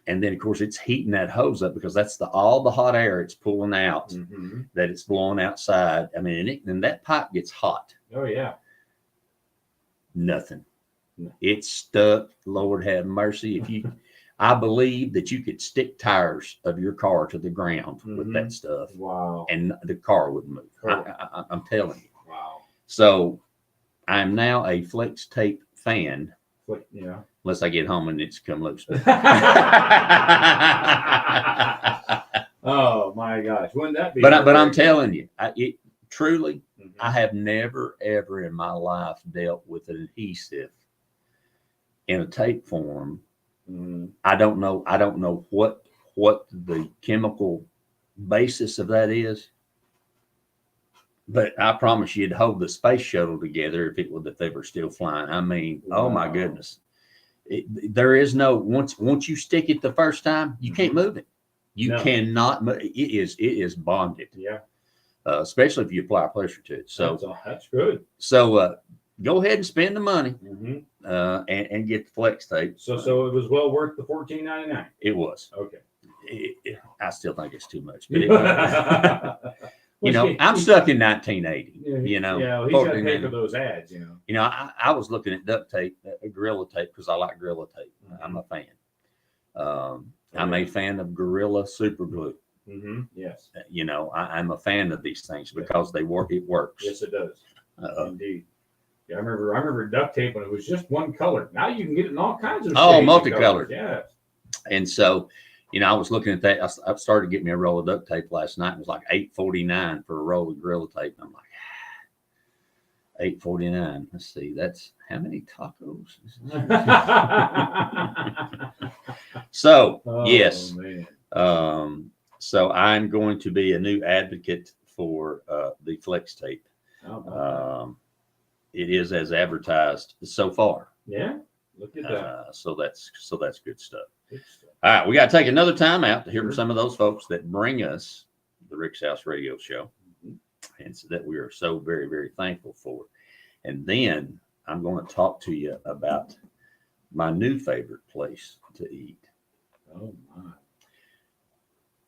and then of course it's heating that hose up because that's all the hot air it's pulling out Mm-hmm. that it's blowing outside. I mean, and that pipe gets hot. Oh yeah. Nothing. No. It's stuck. Lord have mercy. If you, I believe that you could stick tires of your car to the ground with Mhm. that stuff, Wow. and the car would move. Correct. I'm telling you. Wow. So I'm now a flex tape fan, Like, yeah. unless I get home and it's come loose. Oh my gosh. Wouldn't that be? But I'm great? telling you, it truly, Mhm. I have never ever in my life dealt with an adhesive in a tape form. Mhm. I don't know what the chemical basis of that is, but I promise you it'd hold the space shuttle together if they were still flying. I mean, oh my Wow. goodness. There is no, once you stick it the first time, you can't move it. You No. cannot move. It is bonded, Yeah. especially if you apply pressure to it. So that's good. go ahead and spend the money Mm-hmm. and get the flex tape. So it was well worth the $14.99. It was. Okay. I still think it's too much, but You I'm stuck in 1980. You know, Yeah, he's got to pay 14. for those ads. You know. You know, I was looking at duct tape, Gorilla tape, because I like Gorilla tape. I'm a fan. I'm a fan of Gorilla Super Glue. Mm-hmm. Yes. You know, I'm a fan of these things because they work. It works. Yes, it does. Indeed. Yeah, I remember duct tape when it was just one color. Now you can get it in all kinds of shades and multicolored. colors. Yeah. And so, you know, I was looking at that. I started getting me a roll of duct tape last night. It was like $8.49 for a roll of Gorilla tape. And I'm like, $8.49. Let's see, that's how many tacos? So Oh, yes, man. so I'm going to be a new advocate for the flex tape. Oh, It is as advertised so far. yeah. Look at that. So that's good stuff. Good stuff. All right, we got to take another time out to hear from some of those folks that bring us the Rick's House Radio Show, and so that we are so very, very thankful for. And then I'm going to talk to you about my new favorite place to eat. Oh my!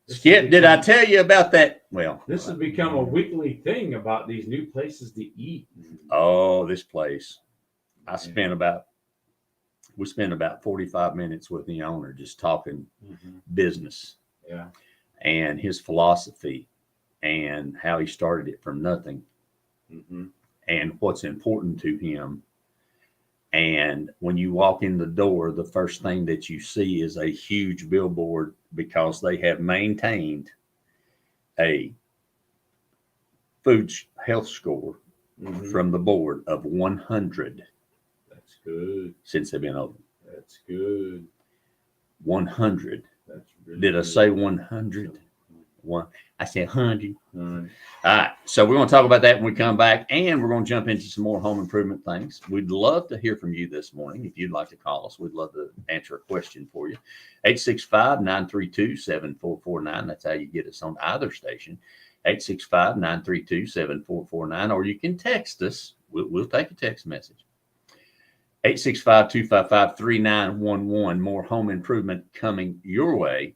Skip, did I tell you about that? Well, This has become a weekly thing about these new places to eat. oh, this place. We spent about 45 minutes with the owner just talking business. Yeah. And his philosophy and how he started it from nothing and what's important to him. And when you walk in the door, the first thing that you see is a huge billboard because they have maintained a food health score from the board of 100. That's good. Since they've been open. That's good. 100. That's really Did I good. say 100? One. I said 100. All right. All right. So we're going to talk about that when we come back, and we're going to jump into some more home improvement things. We'd love to hear from you this morning. If you'd like to call us, we'd love to answer a question for you. 865-932-7449. That's how you get us on either station. 865-932-7449. Or you can text us. We'll take a text message. 865-255-3911. More home improvement coming your way.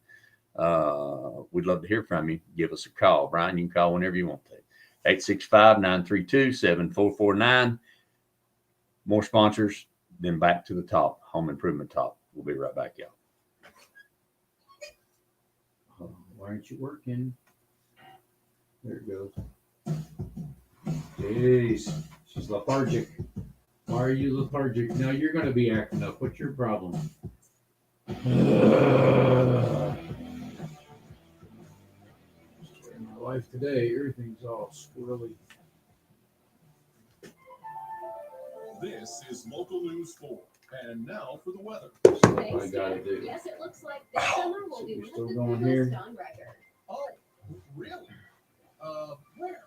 We'd love to hear from you. Give us a call. Brian, you can call whenever you want to. 865-932-7449. More sponsors, then back to the top, home improvement talk. We'll be right back, y'all. Oh, why aren't you working? There it goes. Jeez, she's lethargic. Why are you lethargic? Now you're going to be acting up. What's your problem? In my life today, everything's all squirrely. This is local news 4. And now for the weather. I gotta do. Yes, it looks like this summer will be We're one of still the going coolest here. on record. Oh, really? Where?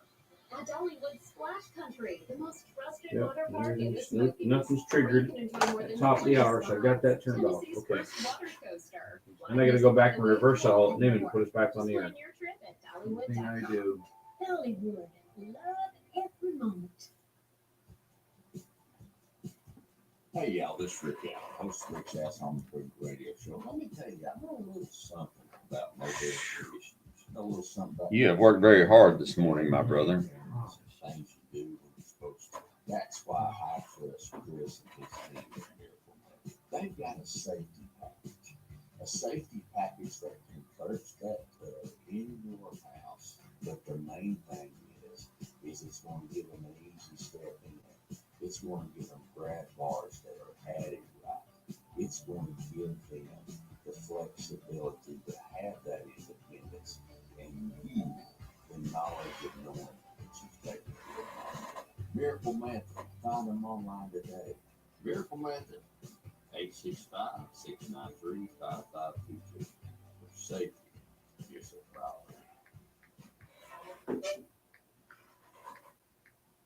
At Dollywood Splash Country, the most trusted Yep, water there park it in the is. Nope, Smokies. nothing's triggered. Where you can enjoy more than Top of the 20 hour, so I got that turned off. Tennessee's Okay. first water coaster. And I gotta go back and reverse all at noon to put us back on the air. Plan your trip at Everything I Dollywood.com. do. Dollywood, love every moment. Hey, y'all, this is Rick Allen, host of Rick's Ass Home Improvement Radio Show. Let me tell you, I know a little something about mobility issues. Know a little something about. You have worked very hard this morning, my brother. Things you do when you're supposed to. That's why I trust Chris and his team at Miracle Method. They've got a safety package. A safety package that converts that tub in your house. But the main thing is it's going to give them an easy step in there. It's going to give them grab bars that are added right. It's going to give them the flexibility to have that independence and you the knowledge of knowing that you've taken care of. Miracle Method, find them online today. Miracle Method, 865-693-5522. For safety, here's a problem.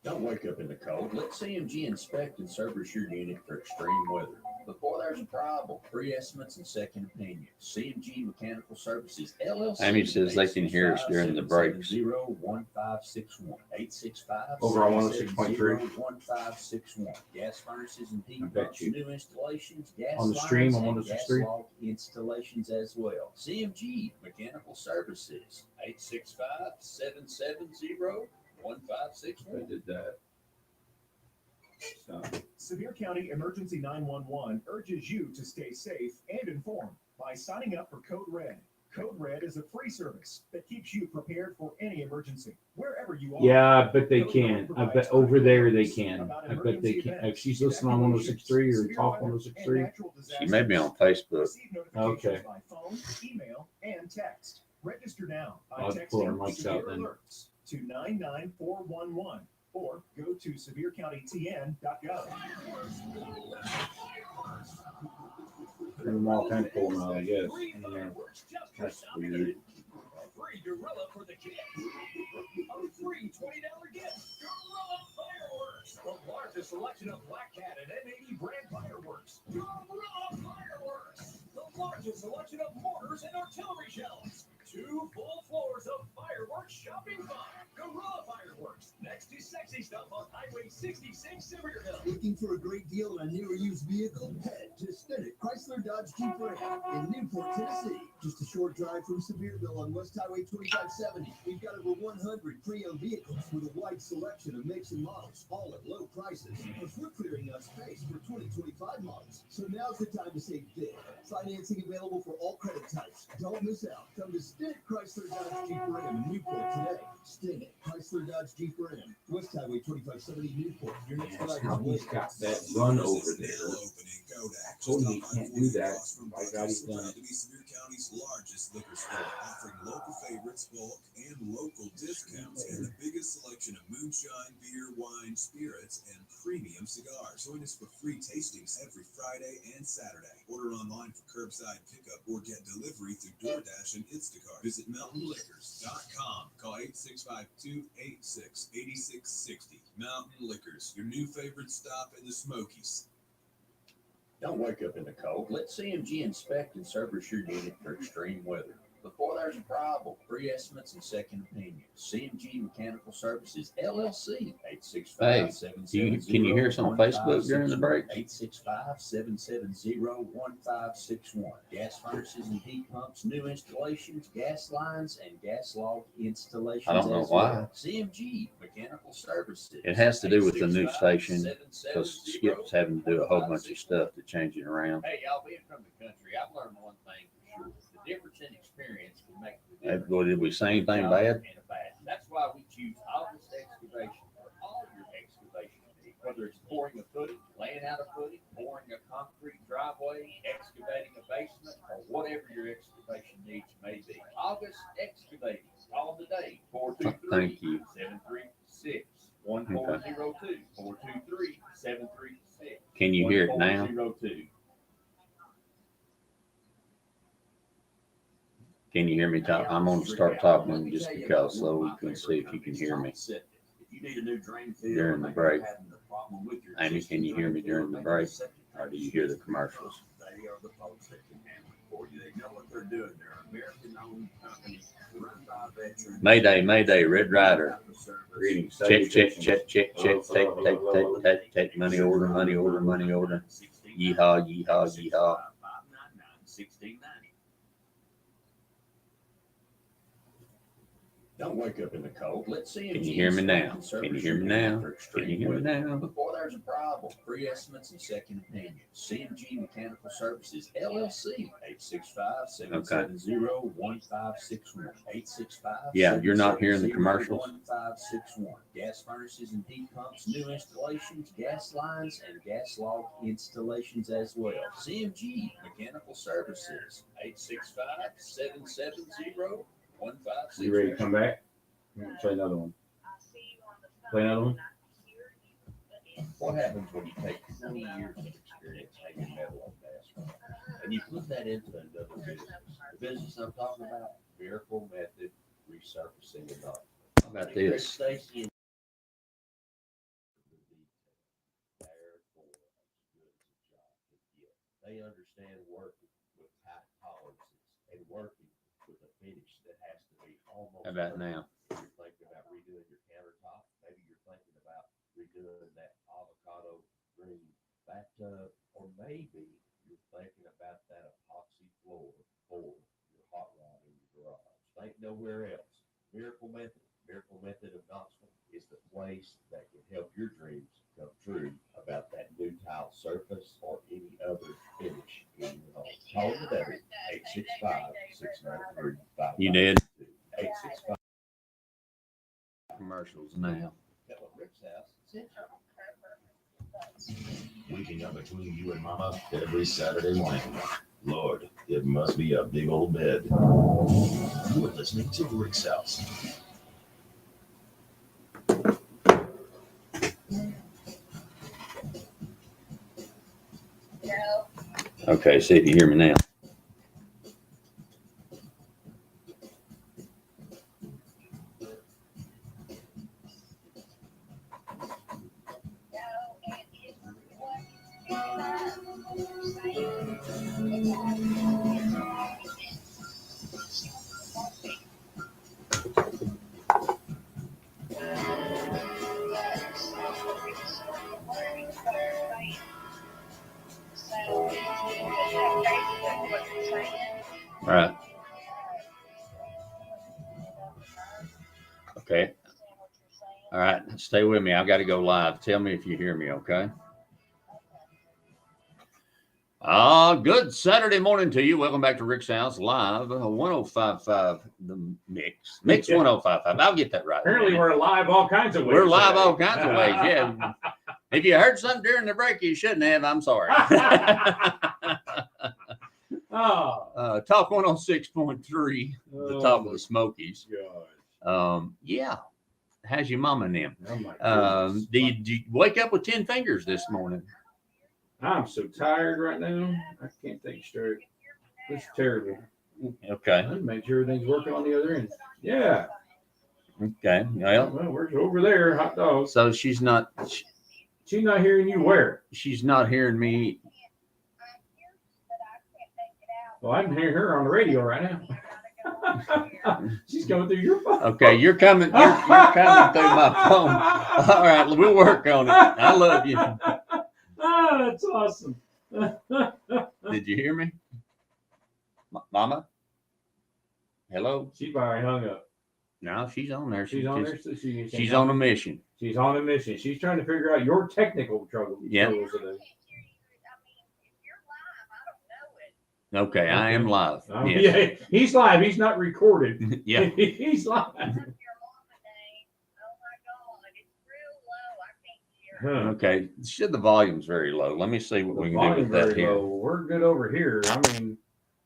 Don't wake up in the cold. Let CMG inspect and service your unit for extreme weather. Before there's a problem, free estimates and second opinions. CMG Mechanical Services, LLC. Amy says they can hear us during the breaks. 865-770-1561. 865 Over on 106.3. 1561. Gas furnaces and heat I bet pumps, you. new installations, gas On the stream lines, on and gas 106.3? log installations as well. CMG Mechanical Services, 865-770-1561. I did that. So, Sevier County Emergency 911 urges you to stay safe and informed by signing up for Code Red. Code Red is a free service that keeps you prepared for any emergency, wherever you are. yeah, I bet they can. I bet over there they can. I bet they can. If she's listening on 106.3 or Talk 106.3. She may be on Facebook. Receive notifications Okay. by phone, email, and text. Register now by I'll pull our texting mics out Severe then. Alerts to 99411 or go to SevereCountyTN.gov. Turn them all kind of cool now, I guess. Yeah, that's weird. Free Gorilla for the kids. A free $20 gift. Gorilla Fireworks. The largest selection of Black Cat and MAE brand fireworks. Gorilla Fireworks. The largest selection of mortars and artillery shells. 2 full floors of fireworks shopping fun. Gorilla Fireworks. Next to sexy stuff on Highway 66 Sevierville. Looking for a great deal on a new or used vehicle? Head to Stinnett Chrysler Dodge Jeep Ram in Newport, Tennessee. Just a short drive from Sevierville on West Highway 2570. We've got over 100 pre-owned vehicles with a wide selection of makes and models, all at low prices. Plus, we're clearing out space for 2025 models. So now's the time to save big. Financing available for all credit types. Don't miss out. Come to Stinnett Chrysler Dodge Jeep Ram in Newport today. Stinnett Chrysler Dodge Jeep Ram, West Highway 2570 Newport. Your next Yes, ride how is he's got that run over there. I told him he can't do that. By God, he's done it. To be Sevier County's largest liquor store, offering local favorites, bulk, and local discounts, and the biggest selection of moonshine, beer, wine, spirits, and premium cigars. Join us for free tastings every Friday and Saturday. Order online for curbside pickup or get delivery through DoorDash and Instacart. Visit mountainliquors.com. Call 865-286-8660. Mountain Liquors, your new favorite stop in the Smokies. Don't wake up in the cold. Let CMG inspect and service your unit for extreme weather. Before there's a problem, free estimates and second opinions. CMG Mechanical Services, LLC, 865-770-1561. Can you hear us on Facebook during the break? 865-770-1561. Gas furnaces and heat pumps, new installations, gas lines, and gas log installations. I don't know as why. well. CMG Mechanical Services. It has to do with the new station, because 865-770-1561. Skip's having to do a whole bunch of stuff to change it around. Hey, y'all, being from the country, I've learned one thing for sure. The difference in experience can make the difference. Well, did we say anything Job bad? and a bad. That's why we choose August Excavation for all your excavation needs. Whether it's pouring a footing, laying out a footing, pouring a concrete driveway, excavating a basement, or whatever your excavation needs may be. August Excavating. Call today, Thank you. 423-736-1402. 423-736. Can you hear it now? 1402. Can you hear me talk? I'm gonna start talking just because so we can see if you can hear me. If If you need a new drain field, During or the maybe break. you're having a problem with your Amy, existing can you hear me drain field, during the maybe break? septic Or do you tank hear the system, commercials? They are the folks that can handle it for you. They know what they're doing. They're an American-owned company run by veterans. Mayday, Mayday, Red Rider. Reading Check, check, salutations. check, check, check, take, money order, money order, money order. Yeehaw, yeehaw, yeehaw. 599-1690. Don't wake up in the cold. Let's see. Can you hear me now? Can you hear me now? Can you hear me now? Before there's a problem, free estimates and second opinions. CMG Mechanical Services LLC, 865-770-1561. 865. Yeah, you're not hearing the commercials? 1561. Gas furnaces and heat pumps, new installations, gas lines, and gas log installations as well. CMG Mechanical Services, 865-770-1561. You ready to come back? Play another one. Play another one. What happens when you take 20 years of experience hanging metal on asphalt and you put that into another business? The business I'm talking about, Miracle Method Resurfacing and Document. How about this? Stacy and they understand working with tight tolerances and working with a finish that has to be almost. How about now? You're thinking about redoing your countertop. Maybe you're thinking about redoing that avocado green bathtub, or maybe you're thinking about that epoxy floor for your hot rod in your garage. Think nowhere else. Miracle Method of Knoxville is the place that can help your dreams come true about that new tile surface or any other finish in your home. Call them today, 865-693-5522. You did? 865. Commercials now. Tell Rick's house. Waking up between you and mama every Saturday morning. Lord, it must be a big old bed. You are listening to Rick's House. Okay, see if you hear me now. All right. Okay. All right. Stay with me. I've got to go live. Tell me if you hear me, okay? Good Saturday morning to you. Welcome back to Rick's House Live, 1055 The Mix. Mix 1055. I'll get that right. Apparently, we're live all kinds of ways. We're live today. all kinds of ways, yeah. If you heard something during the break you shouldn't have, I'm sorry. Oh, Talk 106.3, the top of the Smokies. God. Yeah. How's your mama and them? Oh my goodness. Did you wake up with 10 fingers this morning? I'm so tired right now. I can't think straight. It's terrible. Okay. Let's make sure everything's working on the other end. Yeah. Okay. Well, Well, we're over there, hot dogs. so she's not hearing you where? she's not hearing me. Well, I can hear her on the radio right now. She's coming through your phone. Okay, you're coming through my phone. All right, we'll work on it. I love you. That's awesome. Did you hear me? Mama? Hello? She probably hung up. No, she's on there. She's on there. So She's on a mission. She's on a mission. She's trying to figure out your technical troubles. Yeah. troubles today. Okay, I am live. Yes. Yeah, he's live. He's not recorded. Yeah. He's live. Huh. Okay. The volume's very low. Let me see what The we can do volume with that very here. low. We're good over here. I mean,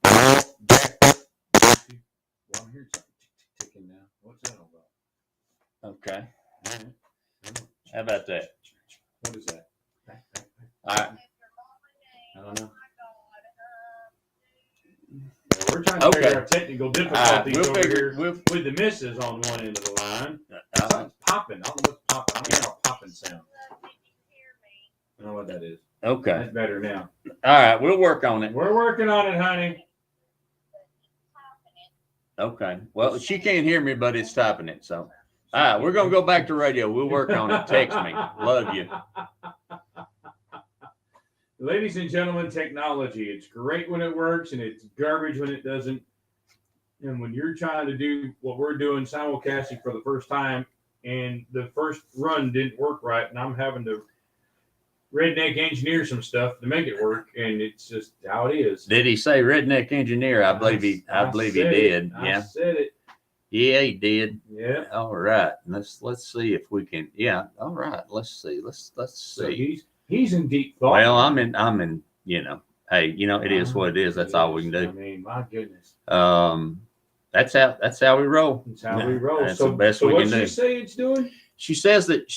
well, I'm hearing something ticking now. What's that all about? Okay. How about that? What is that? All right. I don't know. Yeah, we're trying to figure out technical difficulties We'll over figure. here with the missus on one end of the line. Uh, Something's popping. I don't know what's popping. what that is. Okay. That's better now. All right. We'll work on it. We're working on it, honey. Okay. Well, she can't hear me, but it's typing it. So, all right. We're going to go back to radio. We'll work on it. Text me. Love you. Ladies and gentlemen, technology. It's great when it works and it's garbage when it doesn't. And when you're trying to do what we're doing simulcasting for the first time and the first run didn't work right and I'm having to redneck engineer some stuff to make it work, and it's just how it is. Did he say redneck engineer? I believe he did. I Yeah. said it. Yeah, he did. Yeah. All right. Let's see if we can. Yeah. All right. Let's see. Let's So see. he's in deep thought. Well, I'm in, hey, it is what it is. That's all we can I do. mean, my goodness. That's how we roll. That's how we roll. That's so the best so we what can she do. say it's doing? She says that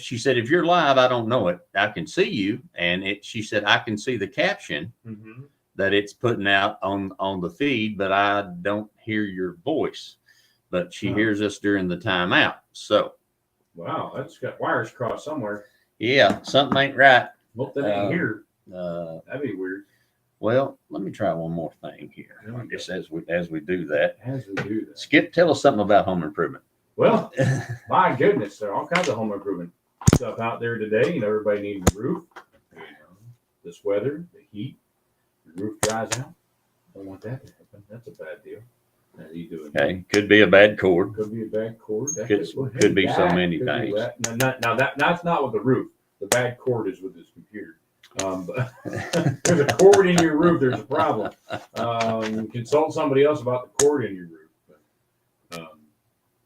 she said, if you're live, I don't know it. I can see you. And she said, I can see the caption Mm-hmm. that it's putting out on the feed, but I don't hear your voice. But she hears us during the timeout. So, Wow, that's got wires crossed somewhere. yeah, something ain't right. Hope that ain't here. That'd be weird. Well, let me try one more thing here. I guess as we do that. As we do that. Skip, tell us something about home improvement. Well, my goodness, there are all kinds of home improvement stuff out there today. Everybody needs a roof. This weather, the heat, the roof dries out. Don't want that to happen. That's a bad deal. How you doing? Okay, could be a bad cord. Could be a bad cord. That Could be so that many could be things. that. Now that's not with the roof. The bad cord is with this computer. But there's a cord in your roof. There's a problem. Consult somebody else about the cord in your roof.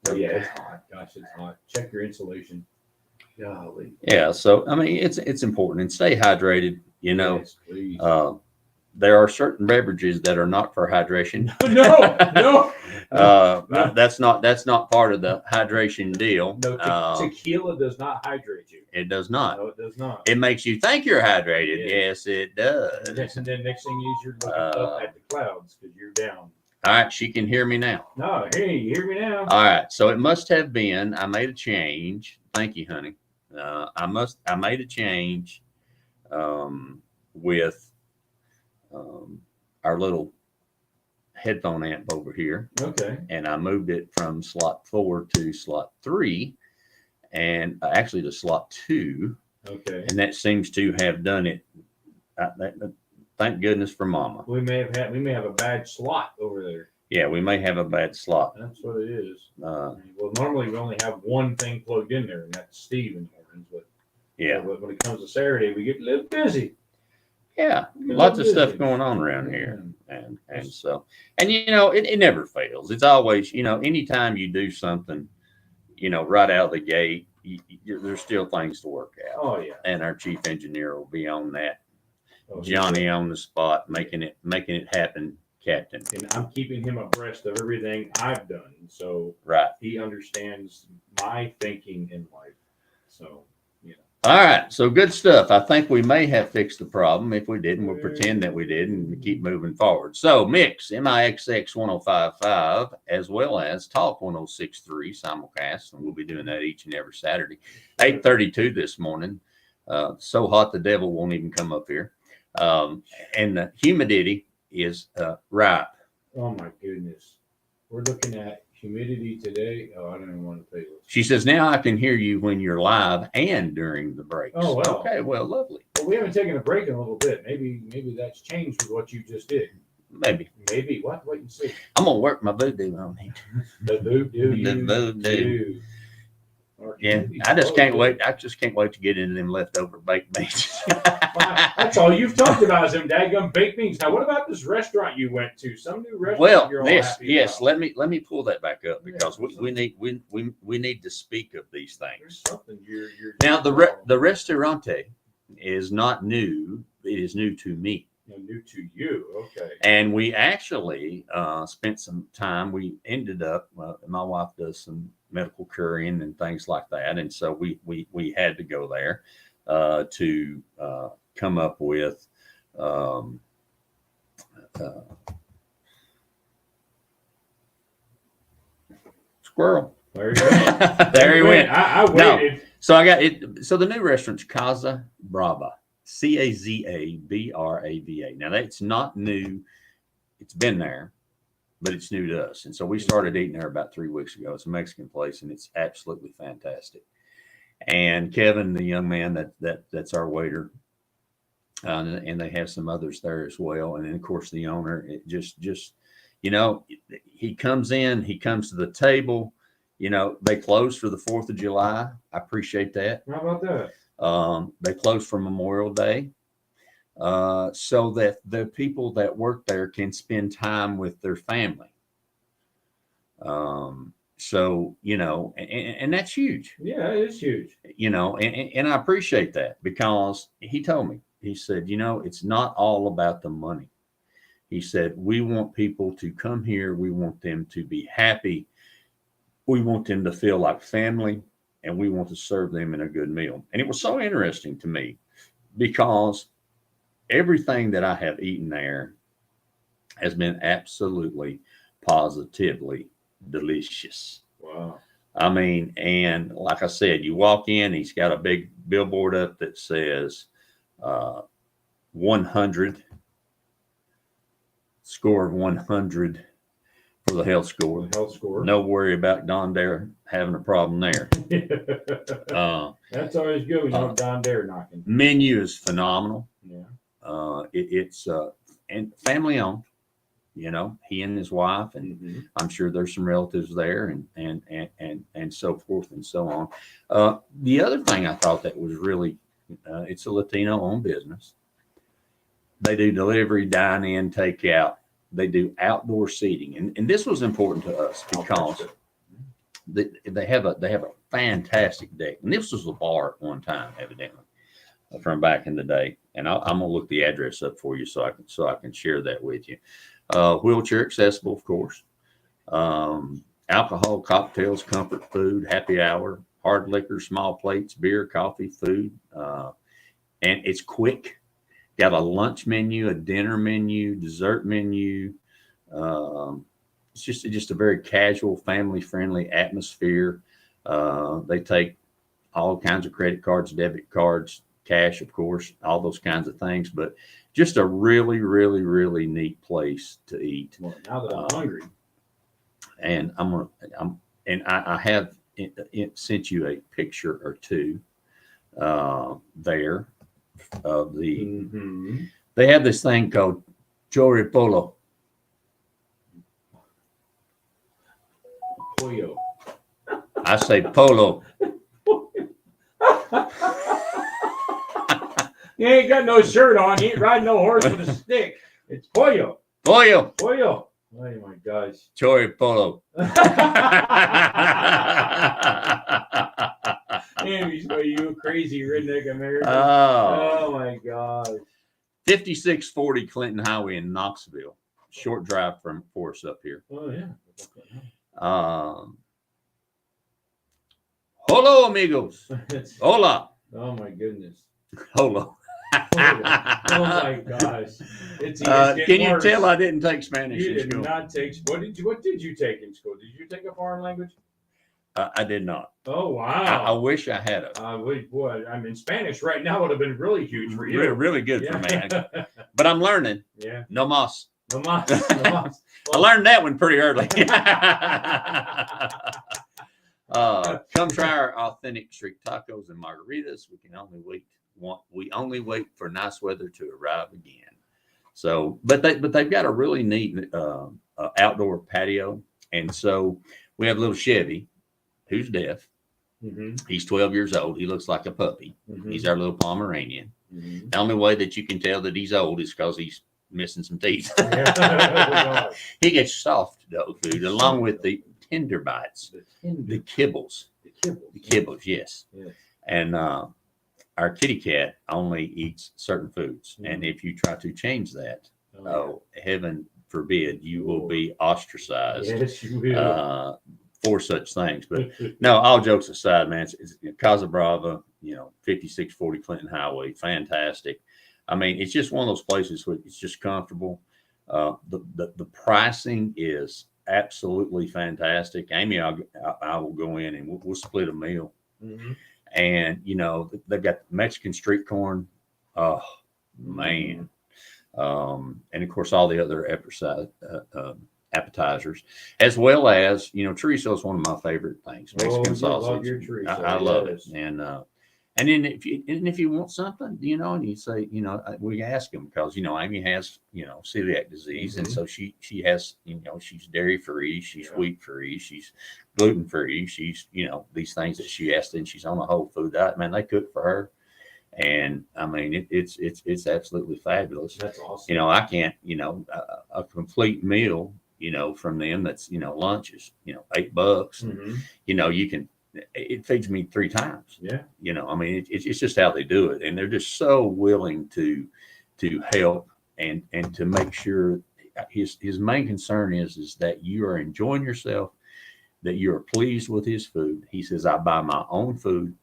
But yeah, it's hot. Gosh, it's hot. Check your insulation. Golly. Yeah, so I mean it's important, and stay hydrated. Yes, please. There are certain beverages that are not for hydration. No. That's not part of the hydration deal. No, tequila does not hydrate you. It does not. No, it does not. It makes you think you're hydrated. Yes. Yes, it does. And then next thing you're looking up at the clouds because you're down. All right, she can hear me now. No, hey, you hear me now? All right, so it must have been. I made a change. Thank you, honey. I made a change with our little headphone amp over here. Okay. And I moved it from slot 4 to slot 3, and actually to slot 2. Okay. And that seems to have done it. Thank goodness for Mama. We may have a bad slot over there. Yeah, we may have a bad slot. That's what it is. Uh, Well, normally we only have one thing plugged in there, and that's Steve in the mornings. But yeah, but when it comes to Saturday, we get a little busy. yeah, lots of stuff going on around here, and so it never fails. It's always anytime you do something, right out of the gate, there's still things to work out. Oh yeah. And our chief engineer will be on that. Oh, Johnny on the spot, making it happen, Captain. And I'm keeping him abreast of everything I've done, so Right. he understands my thinking in life. So All right, so good stuff. I think we may have fixed the problem. If we didn't, we'll pretend that we did and keep moving forward. So Mix, MIXX 1055, as well as Talk 1063 simulcast, and we'll be doing that each and every Saturday. 8:32 this morning. So hot the devil won't even come up here. And the humidity is ripe. oh my goodness, we're looking at humidity today. Oh, I don't even want to tell you. She says, now I can hear you when you're live and during the breaks. Oh, wow. Okay, well, lovely. Well, we haven't taken a break in a little bit. Maybe that's changed with what you just did. Maybe. Maybe. What? Wait and see. I'm going to work my voodoo on it. The voodoo. The voodoo. do. Our Yeah, humidity's I just low, can't too. wait. I just can't wait to get into them leftover baked beans. That's all you've talked about is them daggum baked beans. Now, what about this restaurant you went to? Some new restaurant. Well, you're all yes, happy yes. about. Let me pull that back up because Yeah. we need to speak of these There's things. something you're Now the restaurante is not new. It is new to me. new to you. Okay. And we actually spent some time. We ended up. My wife does some medical curing and things like that, and so we had to go there to come up with squirrel. There you go. There he went. I No. waited. So I got it. So the new restaurant's Casa Brava. Cazabrava. Now that's not new. It's been there, but it's new to us. And so we started eating there about 3 weeks ago. It's a Mexican place and it's absolutely fantastic. And Kevin, the young man that's our waiter, and they have some others there as well. And then of course the owner, it just, you know, he comes in, he comes to the table, you know, they close for the 4th of July. I appreciate that. How about that? They close for Memorial Day, so that the people that work there can spend time with their family. So, you know, and that's huge. Yeah, it is huge. You know, and I appreciate that because he told me, he said, you know, it's not all about the money. He said, we want people to come here. We want them to be happy. We want them to feel like family, and we want to serve them in a good meal. And it was so interesting to me because everything that I have eaten there has been absolutely, positively delicious. Wow. I mean, and like I said, you walk in, he's got a big billboard up that says 100, score of 100 for the health score. Health score. No worry about Don Dare having a problem there. That's always good when you have Don Dare knocking. Menu is phenomenal. Yeah. It's and family owned. You know, he and his wife, and I'm sure there's some relatives there, and so forth and so on. The other thing I thought that was really, it's a Latino-owned business. They do delivery, dine in, take out. They do outdoor seating, and this was important to us because they have a fantastic deck. And this was a bar at one time, evidently, from back in the day. And I'm gonna look the address up for you so I can share that with you. Wheelchair accessible, of course. Alcohol, cocktails, comfort food, happy hour, hard liquor, small plates, beer, coffee, food, and it's quick. Got a lunch menu, a dinner menu, dessert menu. It's just a very casual, family-friendly atmosphere. They take all kinds of credit cards, debit cards, cash, of course, all those kinds of things. But just a really, really, really neat place to eat. Well, now that I'm hungry, and I have sent you a picture or two there of the. They have this thing called choripolo. Pollo. I say polo. You ain't got no shirt on. You ain't riding no horse with a stick. It's pollo. Pollo. Pollo. Oh my gosh. Choripolo. You crazy redneck American. Oh my gosh. 5640 Clinton Highway in Knoxville. Short drive for us up here. Oh yeah. Hello, amigos. Hola. Oh my goodness. Hola. Oh my gosh. It's can you worse. tell I didn't take Spanish You in did school? not take. What did you take in school? Did you take a foreign language? I did not. Oh I wow. wish I had it. Boy, I mean, Spanish right now would have been really huge for you. Really, really good for me. Yeah. But I'm learning. Yeah. No mas. No mas. No mas. I learned that one pretty early. Come try our authentic street tacos and margaritas. We only wait for nice weather to arrive again. So, but they've got a really neat outdoor patio, and so we have little Chevy, who's deaf. He's 12 years old. He looks like a puppy. He's our little Pomeranian. The only way that you can tell that he's old is because he's missing some teeth. He gets soft dog food along with the tender bites, the kibbles, yes. And our kitty cat only eats certain foods, and if you try to change that, heaven forbid, you will be ostracized. Yes, you will. For such things. But no, all jokes aside, man, it's Casa Brava, 5640 Clinton Highway, fantastic. I mean, it's just one of those places where it's just comfortable. The pricing is absolutely fantastic. Amy, I will go in and we'll split a meal. And they've got Mexican street corn Oh man. And of course all the other appetizers, as well as, you know, chorizo is one of my favorite things. Mexican you love sausage. your chorizo, I love yes. it. And then if you want something, you know, and you say, you know, we ask them because, you know, Amy has, you know, celiac disease. And so she has, you know, she's dairy free, she's wheat free, she's gluten free, she's, you know, these things that she asked, and she's on a whole food diet. Man, they cook for her. And I mean, it's absolutely fabulous. That's awesome. You know, I can't, you know, a complete meal, you know, from them that's, you know, lunch is, you know, $8. You know, it feeds me 3 times. Yeah. You know, I mean, it's just how they do it. And they're just so willing to help and to make sure his main concern is that you are enjoying yourself, that you are pleased with his food. He says, I buy my own food.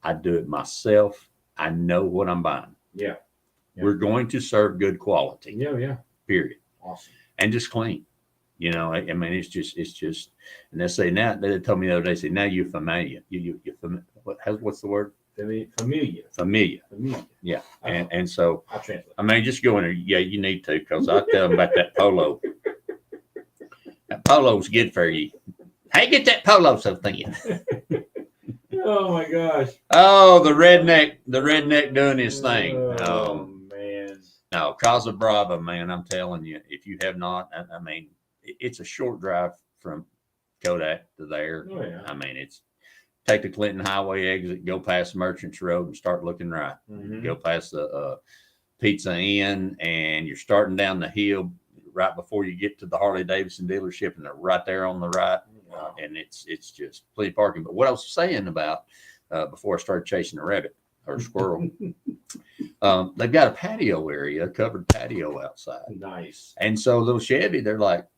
I do it myself. I know what I'm buying. Yeah. We're going to serve good quality. Yeah. Period. Awesome. And just clean. You know, I mean, it's just, and they say now, they told me the other day, say, now you're familiar. What's the word? Familia. Yeah. And so, I'll translate. I mean, just go in there. Yeah, you need to, because I tell them about that polo. That polo's good for you. Hey, get that polo so thin. Oh my gosh. Oh, the redneck doing his thing. Oh man. No, Casa Brava, man, I'm telling you, if you have not, I mean, it's a short drive from Kodak to there. Oh, yeah. I mean, it's take the Clinton Highway exit, go past Merchants Road and start looking right. Go past the Pizza Inn, and you're starting down the hill right before you get to the Harley Davidson dealership, and they're right there on the right. And it's just plenty of parking. But what I was saying about before I started chasing a rabbit or a squirrel, they've got a patio area, a covered patio outside. Nice. And so little Chevy,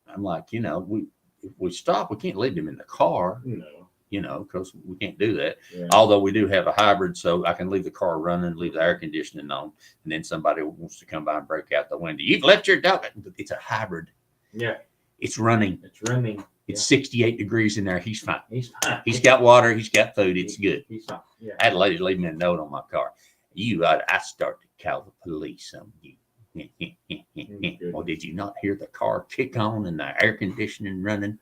I'm like, you know, if we stop, we can't leave them in the car, No. you know, because we can't do that. Yeah. Although we do have a hybrid, so I can leave the car running, leave the air conditioning on, and then somebody wants to come by and break out the window. You've left your dog. It's a hybrid. Yeah. It's running. It's running. It's 68 degrees in there. He's fine. He's fine. He's got water. He's got food. It's good. He's fine. Yeah. I had a lady leave me a note on my car. I start to call the police on you. Well, did you not hear the car kick on and the air conditioning running?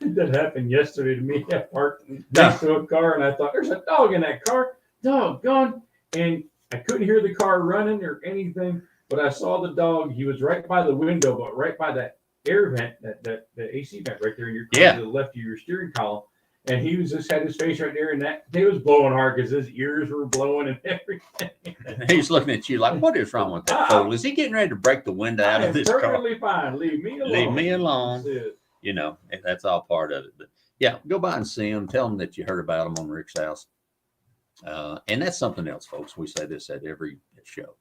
That happened yesterday to me. I parked next to a car and I thought, there's a dog in that car. Doggone. And I couldn't hear the car running or anything, but I saw the dog. He was right by the window, but right by that air vent, that AC vent right there in your car to the left of your steering column. And he was just had his face right there, and that he was blowing hard because his ears were blowing and everything. He's looking at you like, what is wrong with that fool? Is he getting ready to break the window out of this car? Perfectly fine. Leave me alone. Leave me alone. That's it. You know, that's all part of it. But yeah, go by and see them. Tell them that you heard about them on Rick's House. And that's something else, folks. We say this at every show.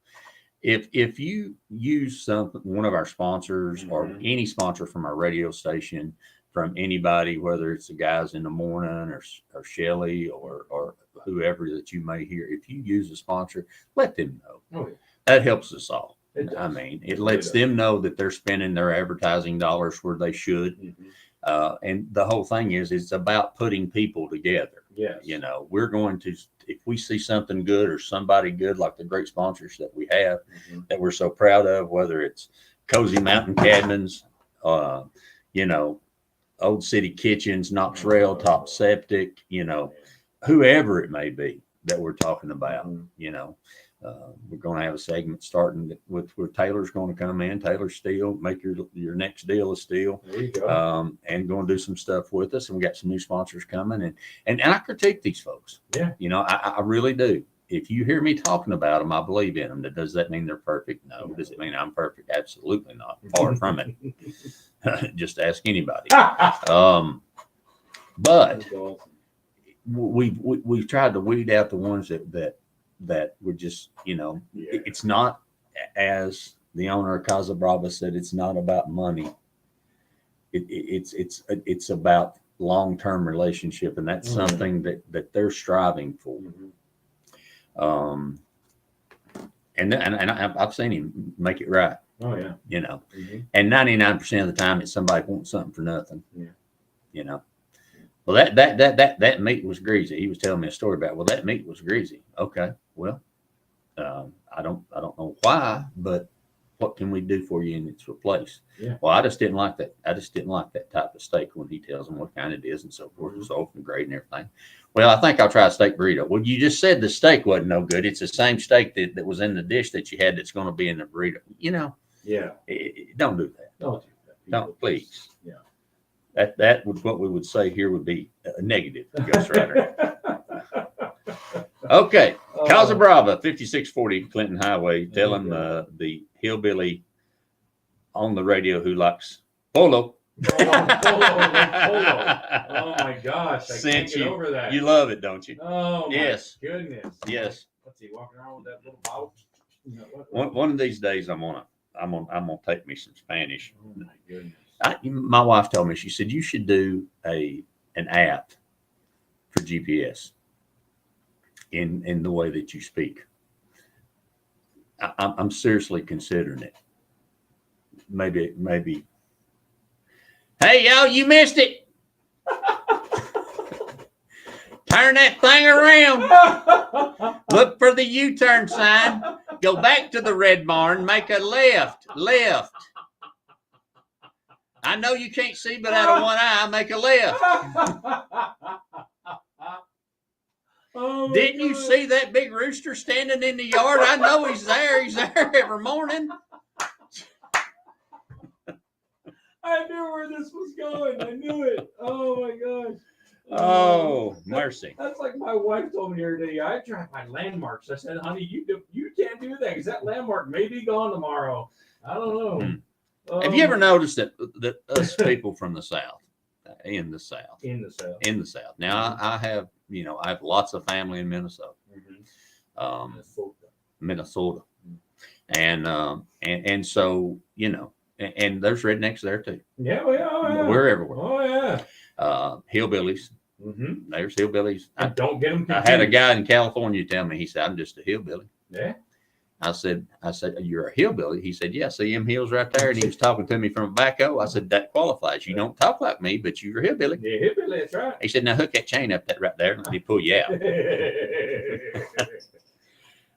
If you use one of our sponsors or any sponsor from our radio station, from anybody, whether it's the guys in the morning or Shelly or whoever that you may hear, if you use a sponsor, let them know. Oh, yeah. That helps us all. I mean, it lets them know that they're spending their advertising dollars where they should. And the whole thing is, it's about putting people together. Yes. You know, we're going to, if we see something good or somebody good, like the great sponsors that we have that we're so proud of, whether it's Cozy Mountain Cabins, you know, Old City Kitchens, Knox Rail, Top Septic, you know, whoever it may be that we're talking about, you know. We're going to have a segment starting with where Taylor's going to come in. Taylor Steel, make your next deal of steel. There you go. And going to do some stuff with us. And we got some new sponsors coming. And I critique these folks. Yeah. You know, I really do. If you hear me talking about them, I believe in them. Does that mean they're perfect? No. Does it mean I'm perfect? Absolutely not. Far from it. Just ask anybody. But we've tried to weed out the ones that were just, you know, it's not, as the owner of Casa Brava said, it's not about money. It's about long-term relationship, and that's something that they're striving for. And I've seen him make it right. Oh yeah. You know, and 99% of the time it's somebody wants something for nothing. Yeah. You know. Well, that meat was greasy. He was telling me a story about, well, that meat was greasy. Okay. Well, I don't know why, but what can we do for you in its replace? Yeah. Well, I just didn't like that. I just didn't like that type of steak when he tells them what kind it is and so forth and so and great and everything. Well, I think I'll try a steak burrito. Well, you just said the steak wasn't no good. It's the same steak that was in the dish that you had that's going to be in the burrito. You know, Yeah. don't do that. Don't do that. Don't, please. Yeah. That would what we would say here would be a negative, Ghost Rider. Okay. Casa Brava, 5640 Clinton Highway, telling the hillbilly on the radio who likes polo. Polo. Oh my gosh. I can't Since get over that. You love it, don't you? Oh my Yes. goodness. Yes. What's he walking around with that little pouch? You know, One of these days I'm gonna take me some Spanish. Oh my goodness. My wife told me, she said, you should do an app for GPS in the way that you speak. I'm seriously considering it. Maybe. Hey, yo, you missed it. Turn that thing around. Look for the U-turn sign. Go back to the red barn. Make a left. I know you can't see, but out of one eye, make a left. Oh, Didn't you see that big rooster standing in the yard? I know he's there. He's there every morning. I knew where this was going. I knew it. Oh my gosh. Oh, mercy. That's like my wife told me the other day. I try to find landmarks. I said, honey, you can't do that because that landmark may be gone tomorrow. I don't know. Have you ever noticed that us people from the South, in the South. Now I have lots of family in Minnesota. Minnesota. And so, and there's rednecks there too. Yeah, We're everywhere. Oh yeah. Hillbillies. Mm-hmm. There's hillbillies. I don't get them confused. I had a guy in California tell me, he said, I'm just a hillbilly. Yeah. I said, you're a hillbilly? He said, yeah, see them hills right there? And he was talking to me from a backhoe. I said, that qualifies. You don't talk like me, but you're a hillbilly. Yeah, hillbilly, that's right. He said, now hook that chain up right there and let me pull you out.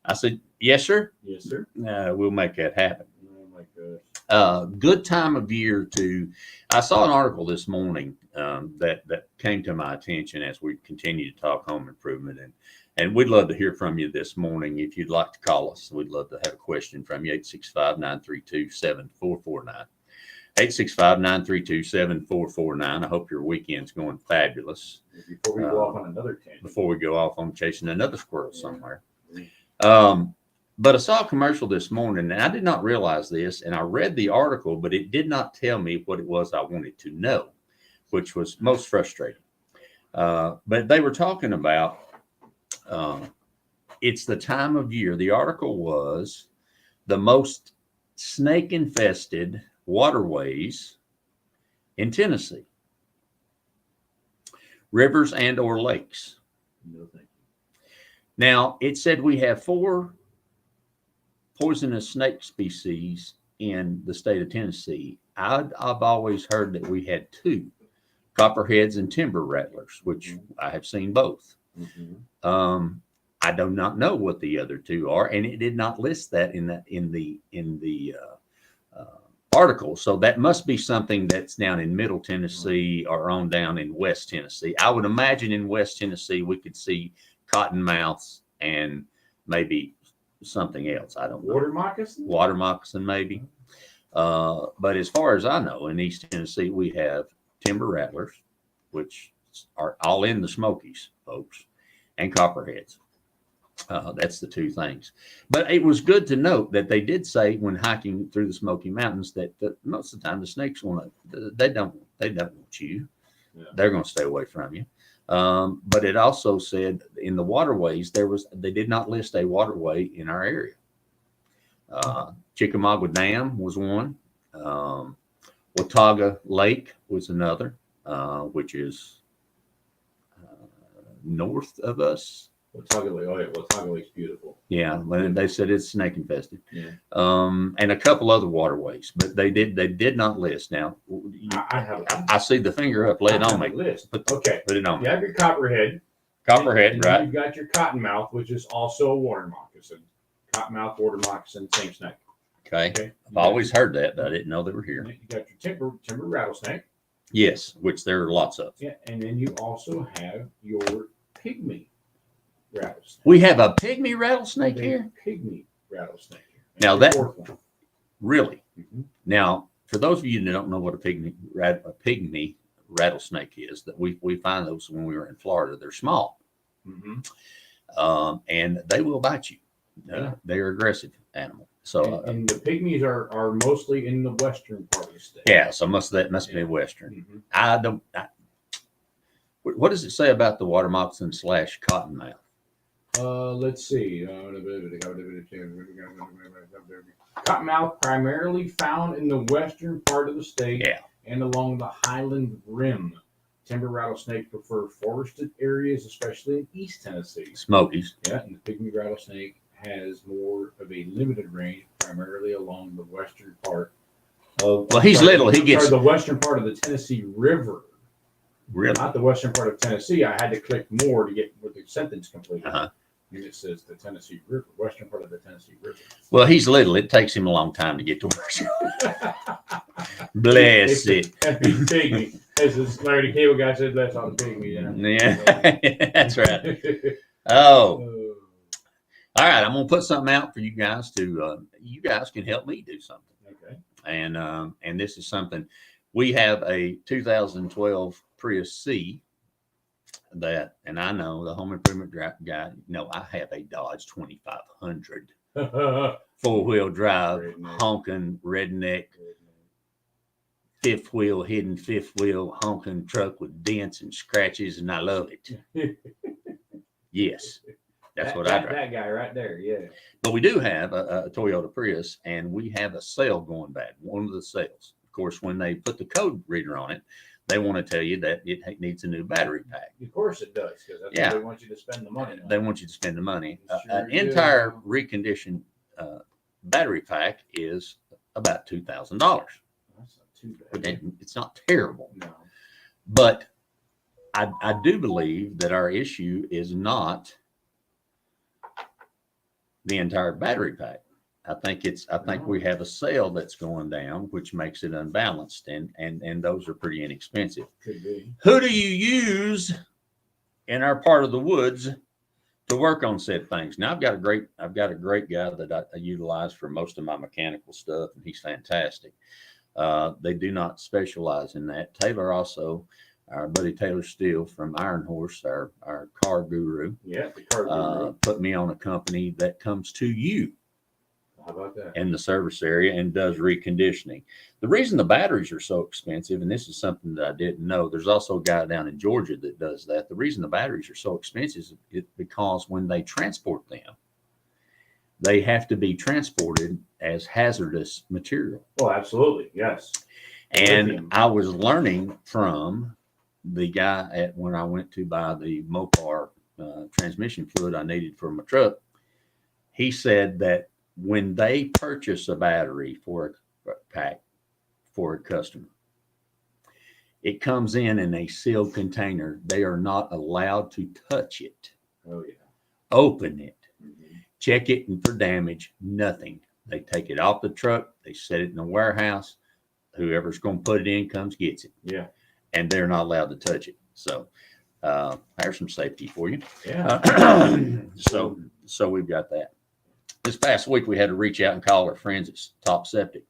I said, yes, sir. Yes, sir. We'll make that happen. Oh my gosh. Good time of year I saw an article this morning that came to my attention as we continue to talk home improvement. And we'd love to hear from you this morning. If you'd like to call us, we'd love to have a question from you. 865-932-7449. 865-932-7449. I hope your weekend's going fabulous. Before we go off on another tangent. Before we go off on chasing another squirrel somewhere. But I saw a commercial this morning, and I did not realize this, and I read the article, but it did not tell me what it was I wanted to know, which was most frustrating. But they were talking about it's the time of year. The article was the most snake-infested waterways in Tennessee, rivers and or lakes. No, thank you. Now, it said we have 4 poisonous snake species in the state of Tennessee. I've always heard that we had 2, copperheads and timber rattlers, which I have seen both. Mm-hmm. I do not know what the other 2 are, and it did not list that in the article. So that must be something that's down in Middle Tennessee or on down in West Tennessee. I would imagine in West Tennessee we could see cottonmouths and maybe something else. I don't know. Water moccasin maybe. But as far as I know, in East Tennessee we have timber rattlers, which are all in the Smokies, folks, and copperheads. That's the 2 things. But it was good to note that they did say when hiking through the Smoky Mountains that most of the time the snakes they don't want you. Yeah. They're going to stay away from you. But it also said in the waterways they did not list a waterway in our area. Chickamauga Dam was one. Watauga Lake was another, which is north of us. Watauga Lake. Oh yeah, Watauga Lake's beautiful. Yeah, they said it's snake infested. Yeah. And a couple other waterways, but they did not list. Now I see the finger up. Lay it on me. List. Put it on. You have your copperhead. Copperhead, and right? You've got your cottonmouth, which is also a water moccasin. cottonmouth, water moccasin, same snake. Okay. Okay. I've always heard that, but I didn't know they were here. You got your timber rattlesnake. Yes, which there are lots of. Yeah, and then you also have your pygmy rattlesnake. We have a pygmy rattlesnake Big here. Pygmy rattlesnake. And Now the that- fourth one. Really? Mhm. Now, for those of you that don't know what a pygmy rattlesnake is, that we find those when we were in Florida. They're small, Mhm. and they will bite you. Yeah. They are aggressive animal. So And the pygmies are mostly in the western part of the state. yeah, so that must be Yeah. western. Mhm. I don't. What does it say about the water moccasin / cottonmouth? Let's see. Cottonmouth primarily found in the western part of the state Yeah. and along the highland rim. Timber rattlesnakes prefer forested areas, especially in East Tennessee. Smokies. Yeah, and the pygmy rattlesnake has more of a limited range, primarily along the western part of. Well, he's little. He I'm gets- sorry, the western part of the Tennessee River. Really? Not the western part of Tennessee. I had to click more to get with the sentence complete. Uh-huh. And it says the Tennessee River, western part of the Tennessee River. Well, he's little. It takes him a long time to get to where. Bless it. Pygmy. As this Larry the Cable Guy said, that's all the pygmy. Yeah, that's right. Oh, all right. I'm gonna put something out for you guys to. You guys can help me do something. Okay. And this is something. We have a 2012 Prius C. That, and I know the home improvement guy. No, I have a Dodge 2500 4-wheel drive Redneck. honking redneck hidden fifth wheel honking truck with dents and scratches, and I love it. Yes, that's what I drive. That guy right there, yeah. But we do have a Toyota Prius, and we have a sale going bad. One of the sales, of course, when they put the code reader on it, they want to tell you that it needs a new battery pack. Of course it does, because that's Yeah. what they want you to spend the money on. They want you to spend the money. Sure An do. entire reconditioned battery pack is about $2,000. That's not too bad. It's not terrible, No. but I do believe that our issue is not the entire battery pack. I think we have a sale that's going down, which makes it unbalanced, and those are pretty inexpensive. Could be. Who do you use in our part of the woods to work on said things? Now I've got a great guy that I utilize for most of my mechanical stuff, and he's fantastic. They do not specialize in that. Taylor also, our buddy Taylor Steele from Iron Horse, our car guru, Yeah, the car guru. put me on a company that comes to you How about that? in the service area and does reconditioning. The reason the batteries are so expensive, and this is something that I didn't know, there's also a guy down in Georgia that does that. The reason the batteries are so expensive is because when they transport them, they have to be transported as hazardous material. Oh, absolutely. Yes. And Lithium. I was learning from the guy when I went to buy the Mopar transmission fluid I needed for my truck. He said that when they purchase a battery for a pack for a customer, it comes in a sealed container. They are not allowed to touch it, Oh, yeah. open it, Mhm. check it for damage, nothing. They take it off the truck, they set it in the warehouse. Whoever's going to put it in comes, gets it, Yeah. and they're not allowed to touch it. So there's some safety for you. Yeah. So we've got that. This past week, we had to reach out and call our friends at Top Septic.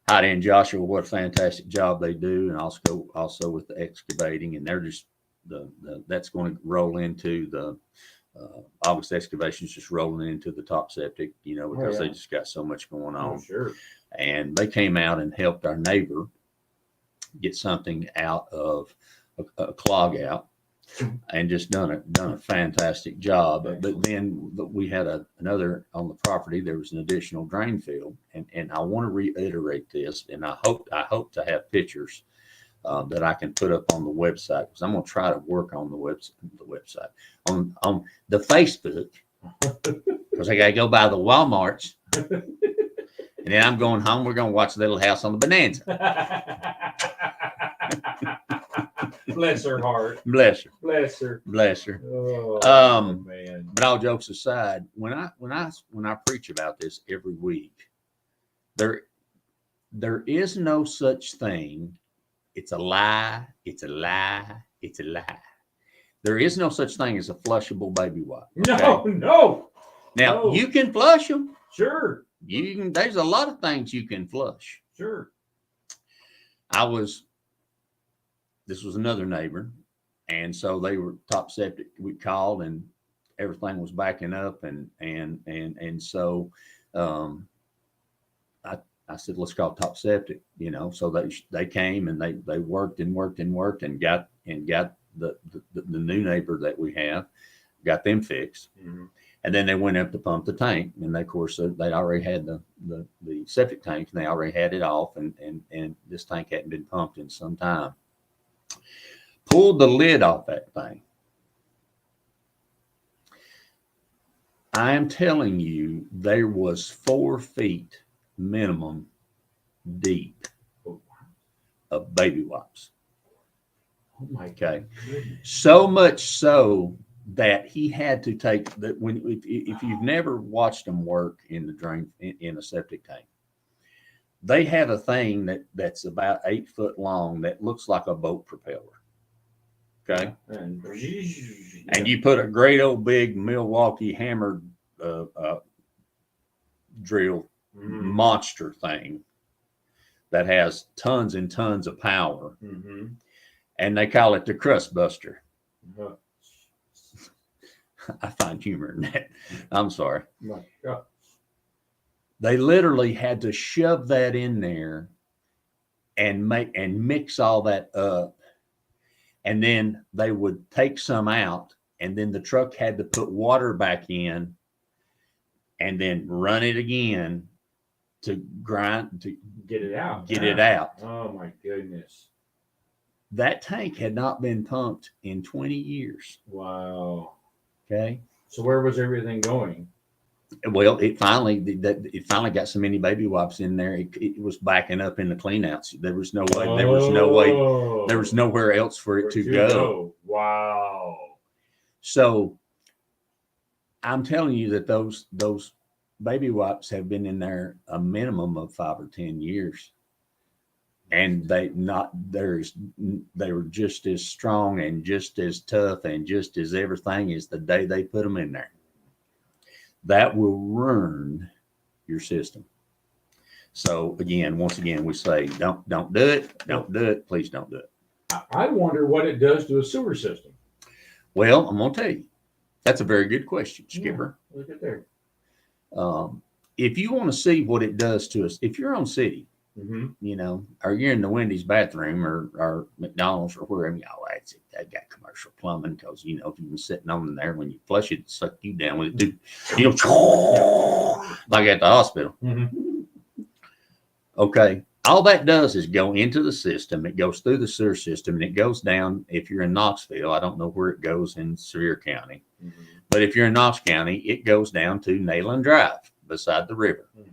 Heidi and Joshua, what a fantastic job they do, and also with the excavating, and they're just that's going to roll into the August excavations, just rolling into the Top Septic, because they just got so much going on. Oh, sure. And they came out and helped our neighbor get something out of a clog out, and just done a fantastic job. But then we had another on the property. There was an additional drain field, and I want to reiterate this, and I hope to have pictures that I can put up on the website, because I'm going to try to work on the website on the Facebook, because I got to go by the Walmarts, and then I'm going home. We're going to watch Little House on the Bonanza. Bless her heart. Bless her. Bless her. Bless her. Oh, man. But all jokes aside, when I preach about this every week, there is no such thing. It's a lie. It's a lie. It's a lie. There is no such thing as a flushable baby wipe. No, no. Now no. you can flush them. Sure. You can. There's a lot of things you can flush. Sure. This was another neighbor, and so they were top septic. We called and everything was backing up, and so I said, let's call top septic, so they came and they worked and got the new neighbor that we have, got them fixed. Mm-hmm. And then they went up to pump the tank, and they, of course, they'd already had the septic tank, and they already had it off, and this tank hadn't been pumped in some time. Pulled the lid off that thing. I am telling you, there was 4 feet minimum deep of baby wipes. Oh my Okay. goodness. So much so that he had to take that if you've never watched them work in the drain in a septic tank, they have a thing that's about 8 foot long that looks like a boat propeller. Okay. And you put a great old big Milwaukee hammered drill monster thing that has tons and tons of power. Mm-hmm. And they call it the crust buster. Uh-huh. I find humor in that. I'm sorry. My God. They literally had to shove that in there and mix all that up. And then they would take some out, and then the truck had to put water back in and then run it again to grind, to Get it out. get it out. Oh my goodness. That tank had not been pumped in 20 years. Wow. Okay. So where was everything going? Well, it finally got so many baby wipes in there. It was backing up in the cleanouts. There was no way. There was no way. There was nowhere else for it to go. Wow. So I'm telling you that those baby wipes have been in there a minimum of 5 or 10 years, and they were just as strong and just as tough and just as everything as the day they put them in there. That will ruin your system. So once again, we say don't do it. Don't do it. Please don't do it. I wonder what it does to a sewer system. Well, I'm gonna tell you. That's a very good question, Skipper. Yeah, look at there. If you want to see what it does to us, if you're on city, Mm-hmm. or you're in the Wendy's bathroom or McDonald's or wherever, they got commercial plumbing because, if you've been sitting on in there, when you flush it, suck you down with it, like at the hospital. Mm-hmm. Okay. All that does is go into the system. It goes through the sewer system, and it goes down. If you're in Knoxville, I don't know where it goes in Sevier County, Mm-hmm. but if you're in Knox County, it goes down to Nayland Drive beside the river. Mm-hmm.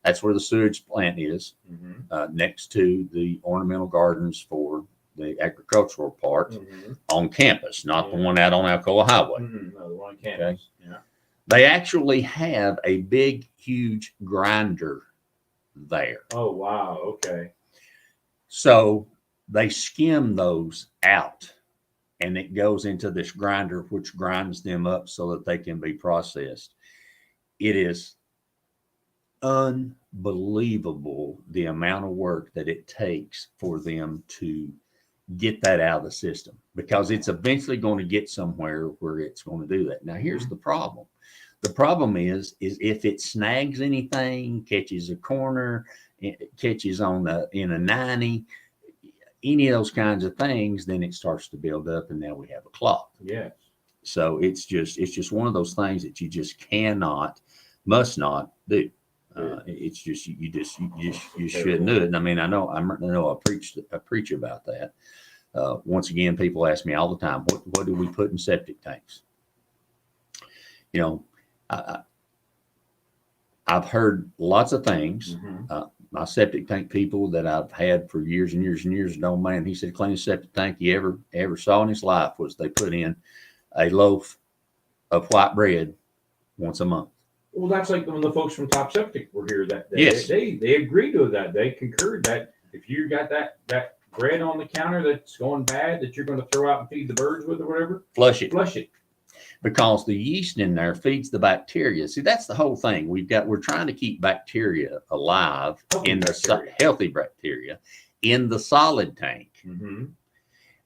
That's where the sewage plant is, Mm-hmm. next to the ornamental gardens for the agricultural part Mm-hmm. on campus, not the Yeah. one out on Alcoa Highway. Mm-hmm. No, the one on campus. Yeah. They actually have a big, huge grinder there. Oh wow. Okay. So they skim those out, and it goes into this grinder, which grinds them up so that they can be processed. It is unbelievable the amount of work that it takes for them to get that out of the system, because it's eventually going to get somewhere where it's going to do that. Now, here's the problem. The problem is if it snags anything, catches a corner, it catches in a 90, any of those kinds of things, then it starts to build up, and now we have a clog. Yes. So it's just one of those things that you just must not do. It's just you shouldn't do it. And I mean, I know I preach about that. Once again, people ask me all the time, what do we put in septic tanks? I've heard lots of things. Mm-hmm. my septic tank people that I've had for years and years and years, no man, he said, cleanest septic tank he ever saw in his life was they put in a loaf of white bread once a month. Well, that's like when the folks from Top Septic were here that day. Yes. They agreed to that. They concurred that if you got that bread on the counter that's going bad that you're going to throw out and feed the birds with or whatever, Flush it. flush it. Because the yeast in there feeds the bacteria. See, that's the whole thing. We're trying to keep bacteria alive healthy bacteria in the solid tank. Mm-hmm.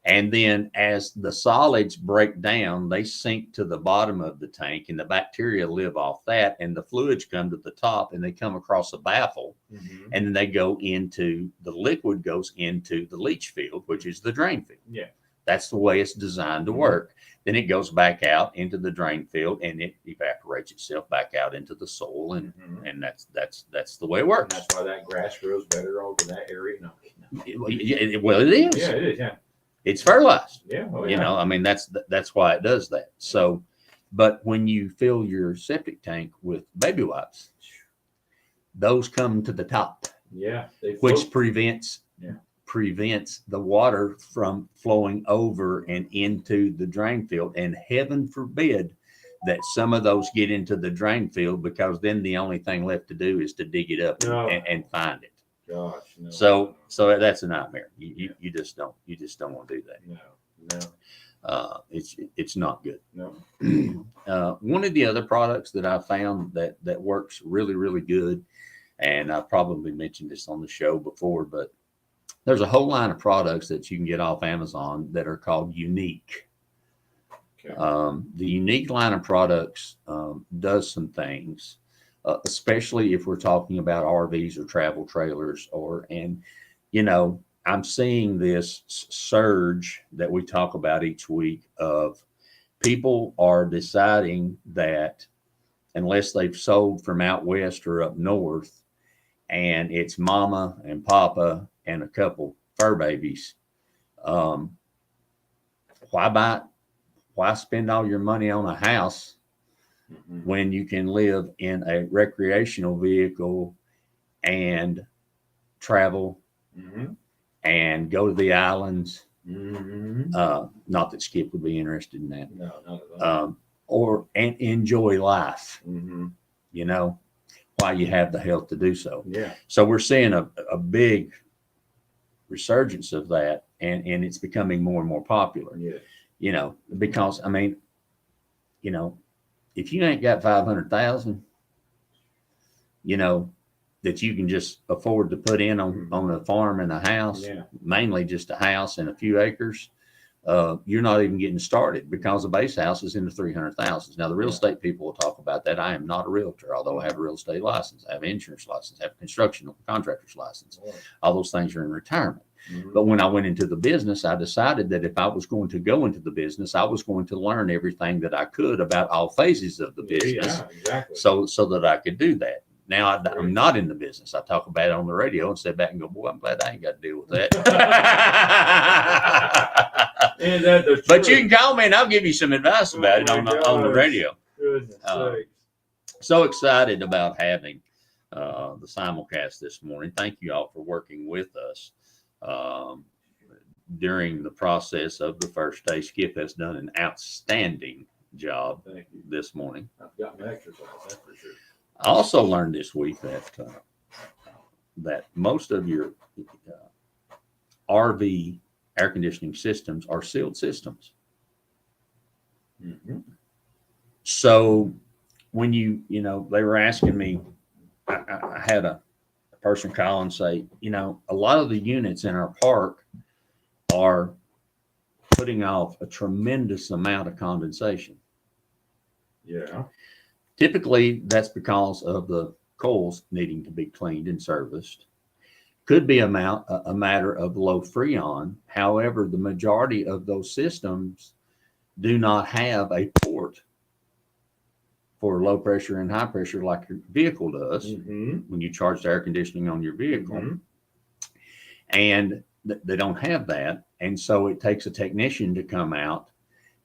And then as the solids break down, they sink to the bottom of the tank and the bacteria live off that. And the fluids come to the top and they come across a baffle. Mm-hmm. And then they go into the liquid goes into the leach field, which is the drain field. Yeah. That's the way it's designed to work. Then it goes back out into the drain field and it evaporates itself back out into the soil. And Mm-hmm. and that's the way it And works. that's why that grass grows better over that area. No. Well, it is. Yeah, it is. Yeah. It's fertilized. Yeah. Oh, You yeah. know, I mean, that's why it does that. So, but when you fill your septic tank with baby wipes, those come to the top, Yeah. They which float. prevents the water from flowing over and into the drain field. And heaven forbid that some of those get into the drain field, because then the only thing left to do is to dig it up No. and find it. Gosh. No. So that's a nightmare. You just don't want to do that. No. It's not good. No. One of the other products that I found that works really, really good, and I probably mentioned this on the show before, but there's a whole line of products that you can get off Amazon that are called Unique. Okay. The Unique line of products does some things, especially if we're talking about RVs or travel trailers, and I'm seeing this surge that we talk about each week of people are deciding that unless they've sold from out west or up north and it's mama and papa and a couple fur babies, why spend all your money on a house Mm-hmm. when you can live in a recreational vehicle and travel Mm-hmm. and go to the islands? Mm-hmm. Not that Skip would be interested in that. No, not at all. And enjoy life, Mm-hmm. while you have the health to do so. Yeah. So we're seeing a big resurgence of that, and it's becoming more and more popular, Yeah. because I mean, if you ain't got 500,000, that you can just afford to put in on a farm and a house, Yeah. mainly just a house and a few acres, you're not even getting started, because a base house is in the 300,000. Now the real estate people will talk about that. I am not a realtor, although I have a real estate license, I have an insurance license, I have a construction contractor's license. All those things are in retirement. Mm-hmm. But when I went into the business, I decided that if I was going to go into the business, I was going to learn everything that I could about all phases of the business, Yeah, exactly. so that I could do that. Now I'm not in the business. I talk about it on the radio and sit back and go, boy, I'm glad I ain't got to deal with that. And that's But true. you can call me and I'll give you some advice about it Oh on my the gosh. radio. Goodness sakes. So excited about having the simulcast this morning. Thank you all for working with us during the process of the first day. Skip has done an outstanding job Thank you. this morning. I've got my exercise, that's for sure. I also learned this week that most of your RV air conditioning systems are sealed systems. Mm-hmm. So when they were asking me, I had a person call and say, a lot of the units in our park are putting off a tremendous amount of condensation. Yeah. Typically, that's because of the coils needing to be cleaned and serviced. Could be a matter of low freon. However, the majority of those systems do not have a port for low pressure and high pressure like your vehicle does Mm-hmm. when you charge the air conditioning on your vehicle. Mhm. And they don't have that. And so it takes a technician to come out,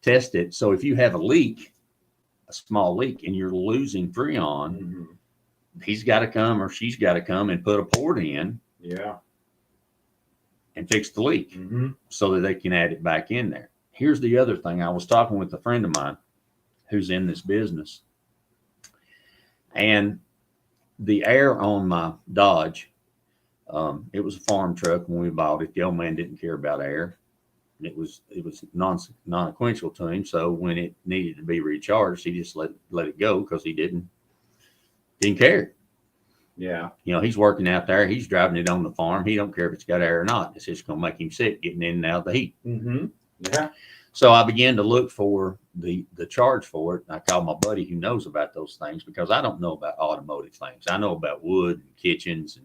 test it. So if you have a leak, a small leak, and you're losing freon, Mm-hmm. he's got to come or she's got to come and put a port in Yeah. and fix the leak Mm-hmm. so that they can add it back in there. Here's the other thing. I was talking with a friend of mine who's in this business, and the air on my Dodge, it was a farm truck when we bought it. The old man didn't care about air. It was non-sequential to him. So when it needed to be recharged, he just let it go because he didn't care. Yeah. You know, he's working out there. He's driving it on the farm. He don't care if it's got air or not. It's just going to make him sick getting in and out of the heat. Mm-hmm. Yeah. So I began to look for the charge for it. I called my buddy who knows about those things because I don't know about automotive things. I know about wood and kitchens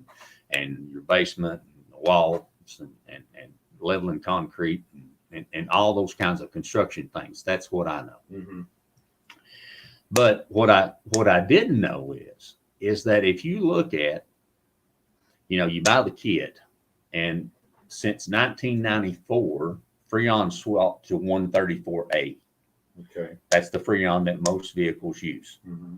and your basement and walls and leveling concrete and all those kinds of construction things. That's what I know. Mm-hmm. But what I didn't know is that if you look at, you know, you buy the kit, and since 1994, Freon swapped to 134A. Okay. That's the Freon that most vehicles use. Mm-hmm.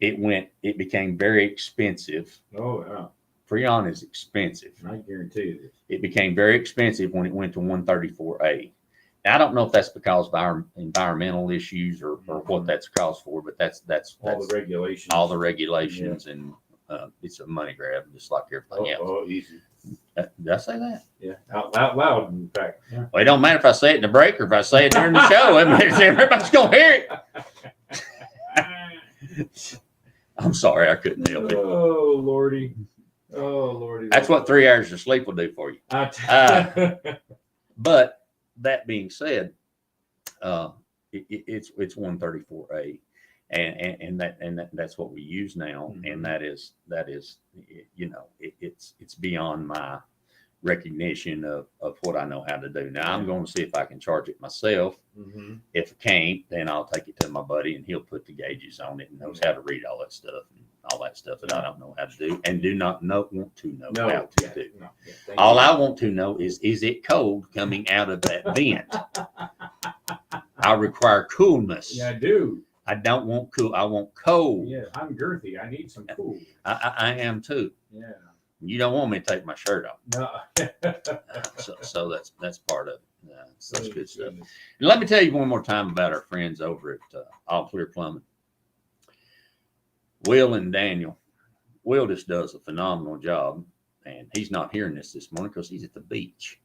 It became very expensive. Oh, yeah. Freon is expensive. I guarantee you this. It became very expensive when it went to 134A. Now, I don't know if that's because of our environmental issues or what that's caused for, but that's All the regulations. all the regulations, and it's a money grab, just like everything else. Oh, easy. Did I say that? Yeah. Out loud, in fact. Yeah. Well, it don't matter if I say it in the break or if I say it during the show. I mean, everybody's gonna hear it. I'm sorry, I couldn't help it. Oh, Lordy. Oh, Lordy. That's what 3 hours of sleep will do for you. But that being said, it's 134A, and that's what we use now, Mhm. and that is you know, it's beyond my recognition of what I know how to do. Now I'm going to see if I can charge it myself. Mm-hmm. If I can't, then I'll take it to my buddy, and he'll put the gauges on it and knows how to read all that stuff and all that stuff that I don't know how to do and do not want to know No. how to Yeah, do. no. Yeah, thank All you. I want to know is it cold coming out of that vent? I require coolness. Yeah, I do. I don't want cool. I want cold. Yeah, I'm girthy. I need some cool. I am too. Yeah. You don't want me to take my shirt off. No. So that's part of it. That's Oh, good stuff. goodness. And let me tell you one more time about our friends over at All Clear Plumbing. Will and Daniel. Will just does a phenomenal job, and he's not hearing this morning because he's at the beach.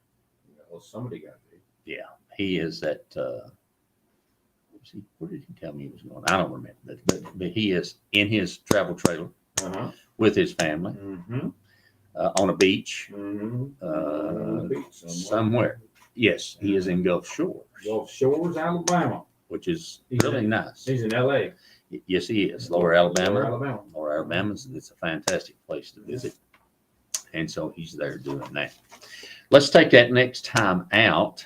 Well, somebody got to. Yeah, he is at. Where did he tell me he was going? I don't remember, but he is in his travel trailer Uh-huh. with his family Mm-hmm. on a beach Mm-hmm. somewhere. Yes, he is in Gulf Shores, Gulf Shores, Alabama. which is He's really in- nice. He's in L.A. Yes, he is. Lower Alabama. Alabama. Lower Alabama. It's a fantastic place to visit. And so he's there doing that. Let's take that next time out.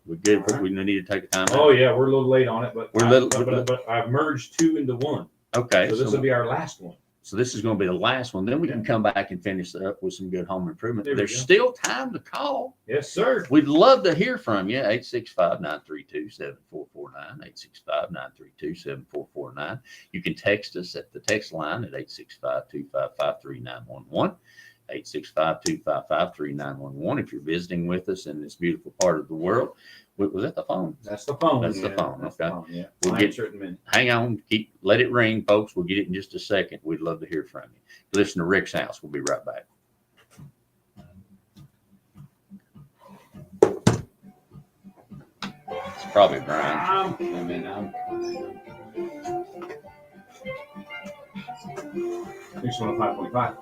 We're good. All right. We need to take a time Oh out. yeah, we're a little late on it, but We're a little- but I've merged two into one, Okay. so this will be our last one. So this is going to be the last one. Then we can come back and finish it up with some good home improvement. There we There's go. still time to call. Yes, sir. We'd love to hear from you. 865-932-7449. 865-932-7449. You can text us at the text line at 865-255-3911. 865-255-3911. If you're visiting with us in this beautiful part of the world, was that the phone? That's the phone. That's the yeah, phone, that's okay. the phone, yeah. We'll I'll get- answer it in a minute. Hang on, let it ring, folks. We'll get it in just a second. We'd love to hear from you. Listen to Rick's House. We'll be right back. It's probably Brian. Next one, 5.5.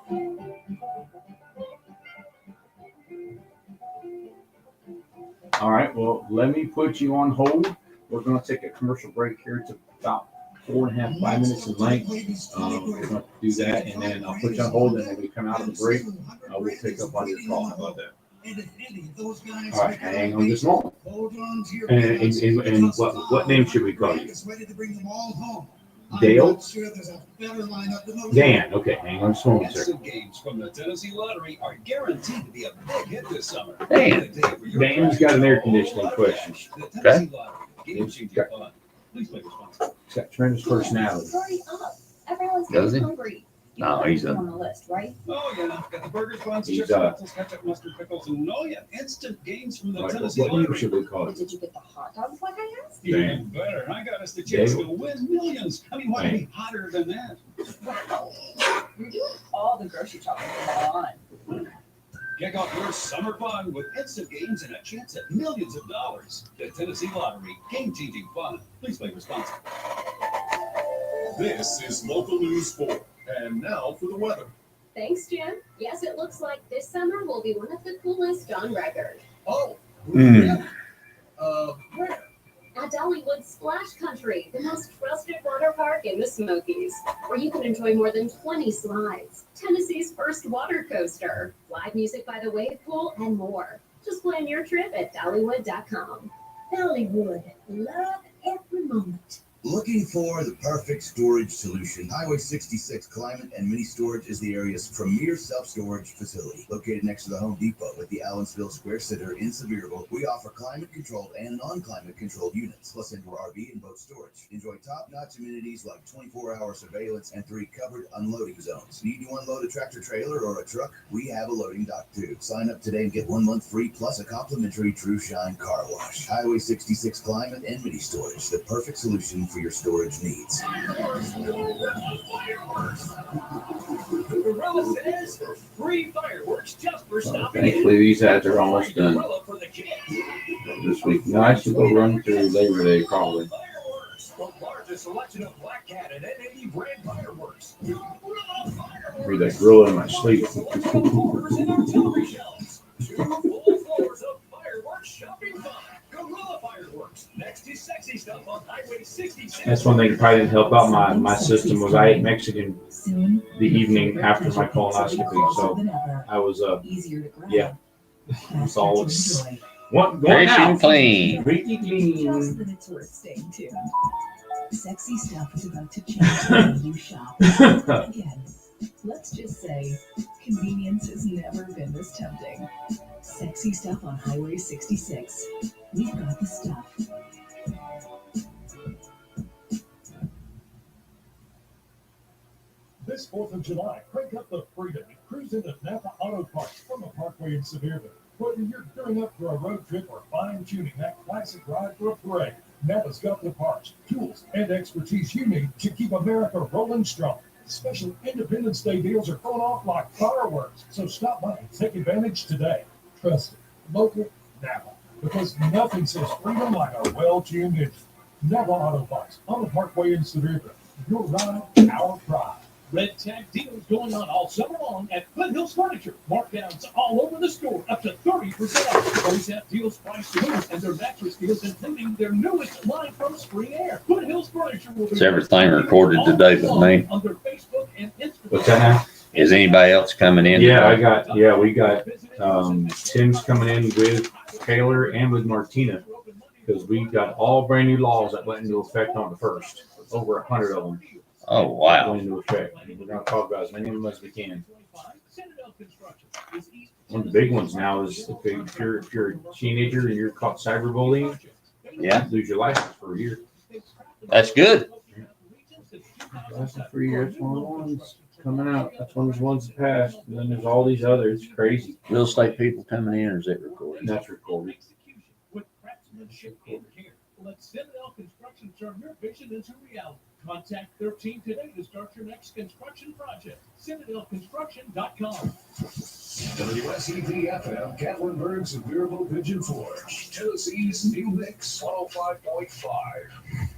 All right, well, let me put you on hold. We're going to take a commercial break here. It's about 4.5, 5 minutes in length. We're going to do that, and then I'll put you on hold, and when we come out of the break, we'll pick up on your call. How about that? All right, hang on just a moment. And what name should we call you? Dale? Dan. Okay, hang on just a moment, sir. Massive games from the Tennessee Lottery are guaranteed to be a big hit this summer. Dan. Dan's got an air conditioning question. The Tennessee Lottery, game-changing fun. Please make responsible. He's got tremendous personality. Hurry up. Everyone's Does he? getting hungry. You No, got he's everything a- on the list, right? Oh, yeah, got the burgers, buns, He's, chips, pretzels, ketchup, mustard, pickles, and oh yeah, instant games from the Like, Tennessee what year Lottery. should we call But it? did you get the hot dogs like I asked? Even better, I got us the chance to win millions. I mean, what could be hotter than that? Wow. You're doing all the grocery shopping on. Kick off your summer fun with instant games and a chance at millions of dollars. The Tennessee Lottery, game-changing fun. Please play responsibly. This is local news 4. And now for the weather. Thanks, Jim. Yes, it looks like this summer will be one of the coolest on record. Oh, Mm. really? Where? At Dollywood Splash Country, the most trusted water park in the Smokies, where you can enjoy more than 20 slides, Tennessee's first water coaster, live music by the wave pool, and more. Just plan your trip at Dollywood.com. Dollywood, love every moment. Looking for the perfect storage solution? Highway 66 Climate and Mini Storage is the area's premier self-storage facility. Located next to the Home Depot at the Allensville Square Center in Sevierville, we offer climate-controlled and non-climate controlled units, plus indoor RV and boat storage. Enjoy top-notch amenities like 24-hour surveillance and 3 covered unloading zones. Need to unload a tractor trailer or a truck? We have a loading dock too. Sign up today and get 1 month free plus a complimentary True Shine car wash. Highway 66 Climate and Mini Storage, the perfect solution for your storage needs. Gorilla says free fireworks just for stopping Thankfully, these ads are almost done Gorilla for the kids. this week. No, I should go run through Labor Day probably. Fireworks, the largest selection of Black Cat and NAE brand fireworks. Read that gorilla in my sleep. Fireworks in artillery shells. 2 full floors of fireworks shopping fun. Gorilla Fireworks. Next is Sexy Stuff on Highway 66. That's one thing that probably didn't help out my system was I ate Mexican Soon, the evening after my colonoscopy. So than ever, I was easier to grab. yeah. It's all all it's- enjoy. going Fresh out. and clean. Squeaky Just clean. that it's worth staying tuned. Sexy Stuff is about to change the way you shop. Again, let's just say convenience has never been this tempting. Sexy Stuff on Highway 66. We've got the stuff. This 4th of July, crank up the freedom and cruise into Napa Auto Parts from the Parkway in Sevierville. Whether you're gearing up for a road trip or fine-tuning that classic ride for a parade, Napa's got the parts, tools, and expertise you need to keep America rolling strong. Special Independence Day deals are going off like fireworks, so stop by and take advantage today. Trusted, local, Napa, because nothing says freedom like a well-tuned engine. Napa Auto Parts on the Parkway in Sevierville. Your ride, our pride. Red Tag deals going on all summer long at Foothills Furniture. Markdowns all over the store, up to 30% off. Always have deals priced to lose, and their mattress deals, including their newest line from Spring Air. Foothills Furniture will be Is everything recorded today but me? on their Facebook and Instagram. What's that now? Is anybody else coming in? Yeah, today? we got Tim's coming in with Taylor and with Martina because we got all brand new laws that went into effect on the 1st. Over 100 of them Oh, wow. went into effect. And we're going to talk about as many of them as we can. One of the big ones now is if you're a teenager and you're caught cyberbullying, Yeah, lose your license for a year. that's good. License for a year. That's one of the ones coming out. That's one of the ones that passed. And then there's all these others. It's crazy. Real estate people coming in, or is it recorded? And that's recorded. With craftsmanship and care. Let Citadel Construction turn your vision into reality. Contact their team today to start your next construction project. CitadelConstruction.com. WSEV-FM, Gatlinburg, Sevierville, Pigeon Forge. Tennessee's new mix, 105.5.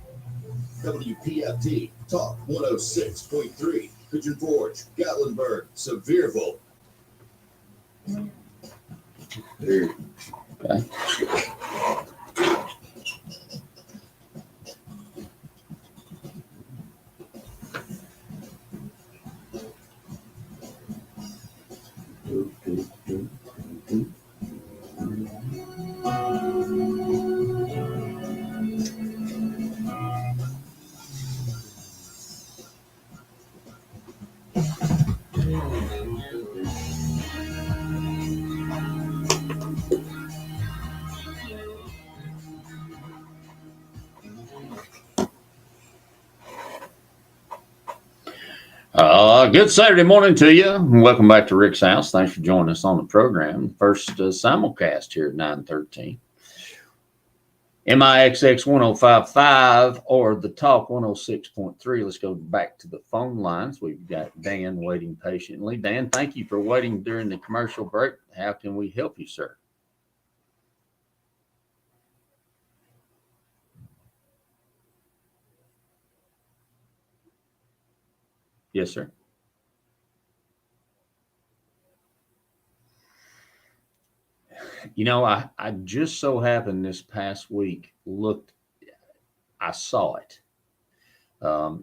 WPFT, Talk 106.3, Pigeon Forge, Gatlinburg, Sevierville. There. Good Saturday morning to you. Welcome back to Rick's House. Thanks for joining us on the program. First simulcast here at 9:13. MIXX 1055 or the Talk 106.3. Let's go back to the phone lines. We've got Dan waiting patiently. Dan, thank you for waiting during the commercial break. How can we help you, sir? Yes, sir. You know, I just so happened this past week I saw it.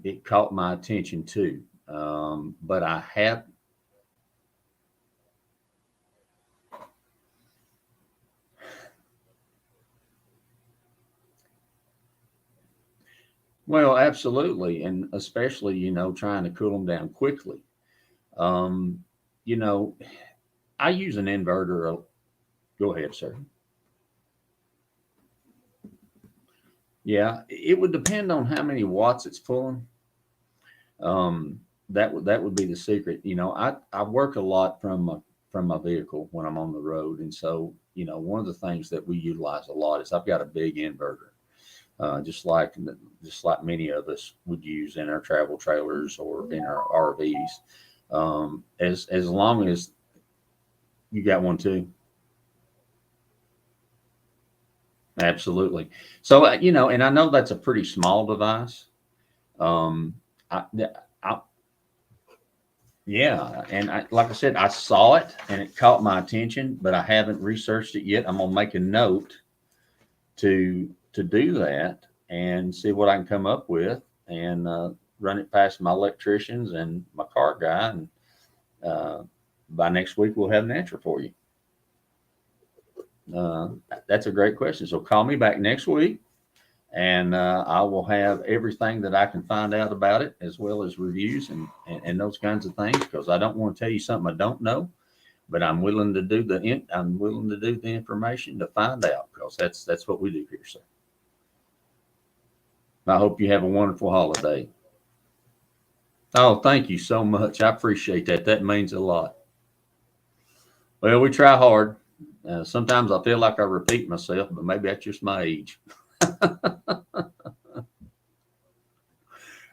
It caught my attention too. But I have. Well, absolutely. And especially, trying to cool them down quickly. I use an inverter. Go ahead, sir. Yeah, it would depend on how many watts it's pulling. That would be the secret. I work a lot from my vehicle when I'm on the road, and so one of the things that we utilize a lot is I've got a big inverter, just like many of us would use in our travel trailers or in our RVs. As long as you got one too. Absolutely. So, and I know that's a pretty small device. Yeah. And like I said, I saw it and it caught my attention, but I haven't researched it yet. I'm going to make a note to do that and see what I can come up with and run it past my electricians and my car guy. And by next week, we'll have an answer for you. That's a great question. So call me back next week and I will have everything that I can find out about it, as well as reviews and those kinds of things, because I don't want to tell you something I don't know, but I'm willing to do the information to find out, because that's what we do here, sir. I hope you have a wonderful holiday. Oh, thank you so much. I appreciate that. That means a lot. Well, we try hard. Sometimes I feel like I repeat myself, but maybe that's just my age.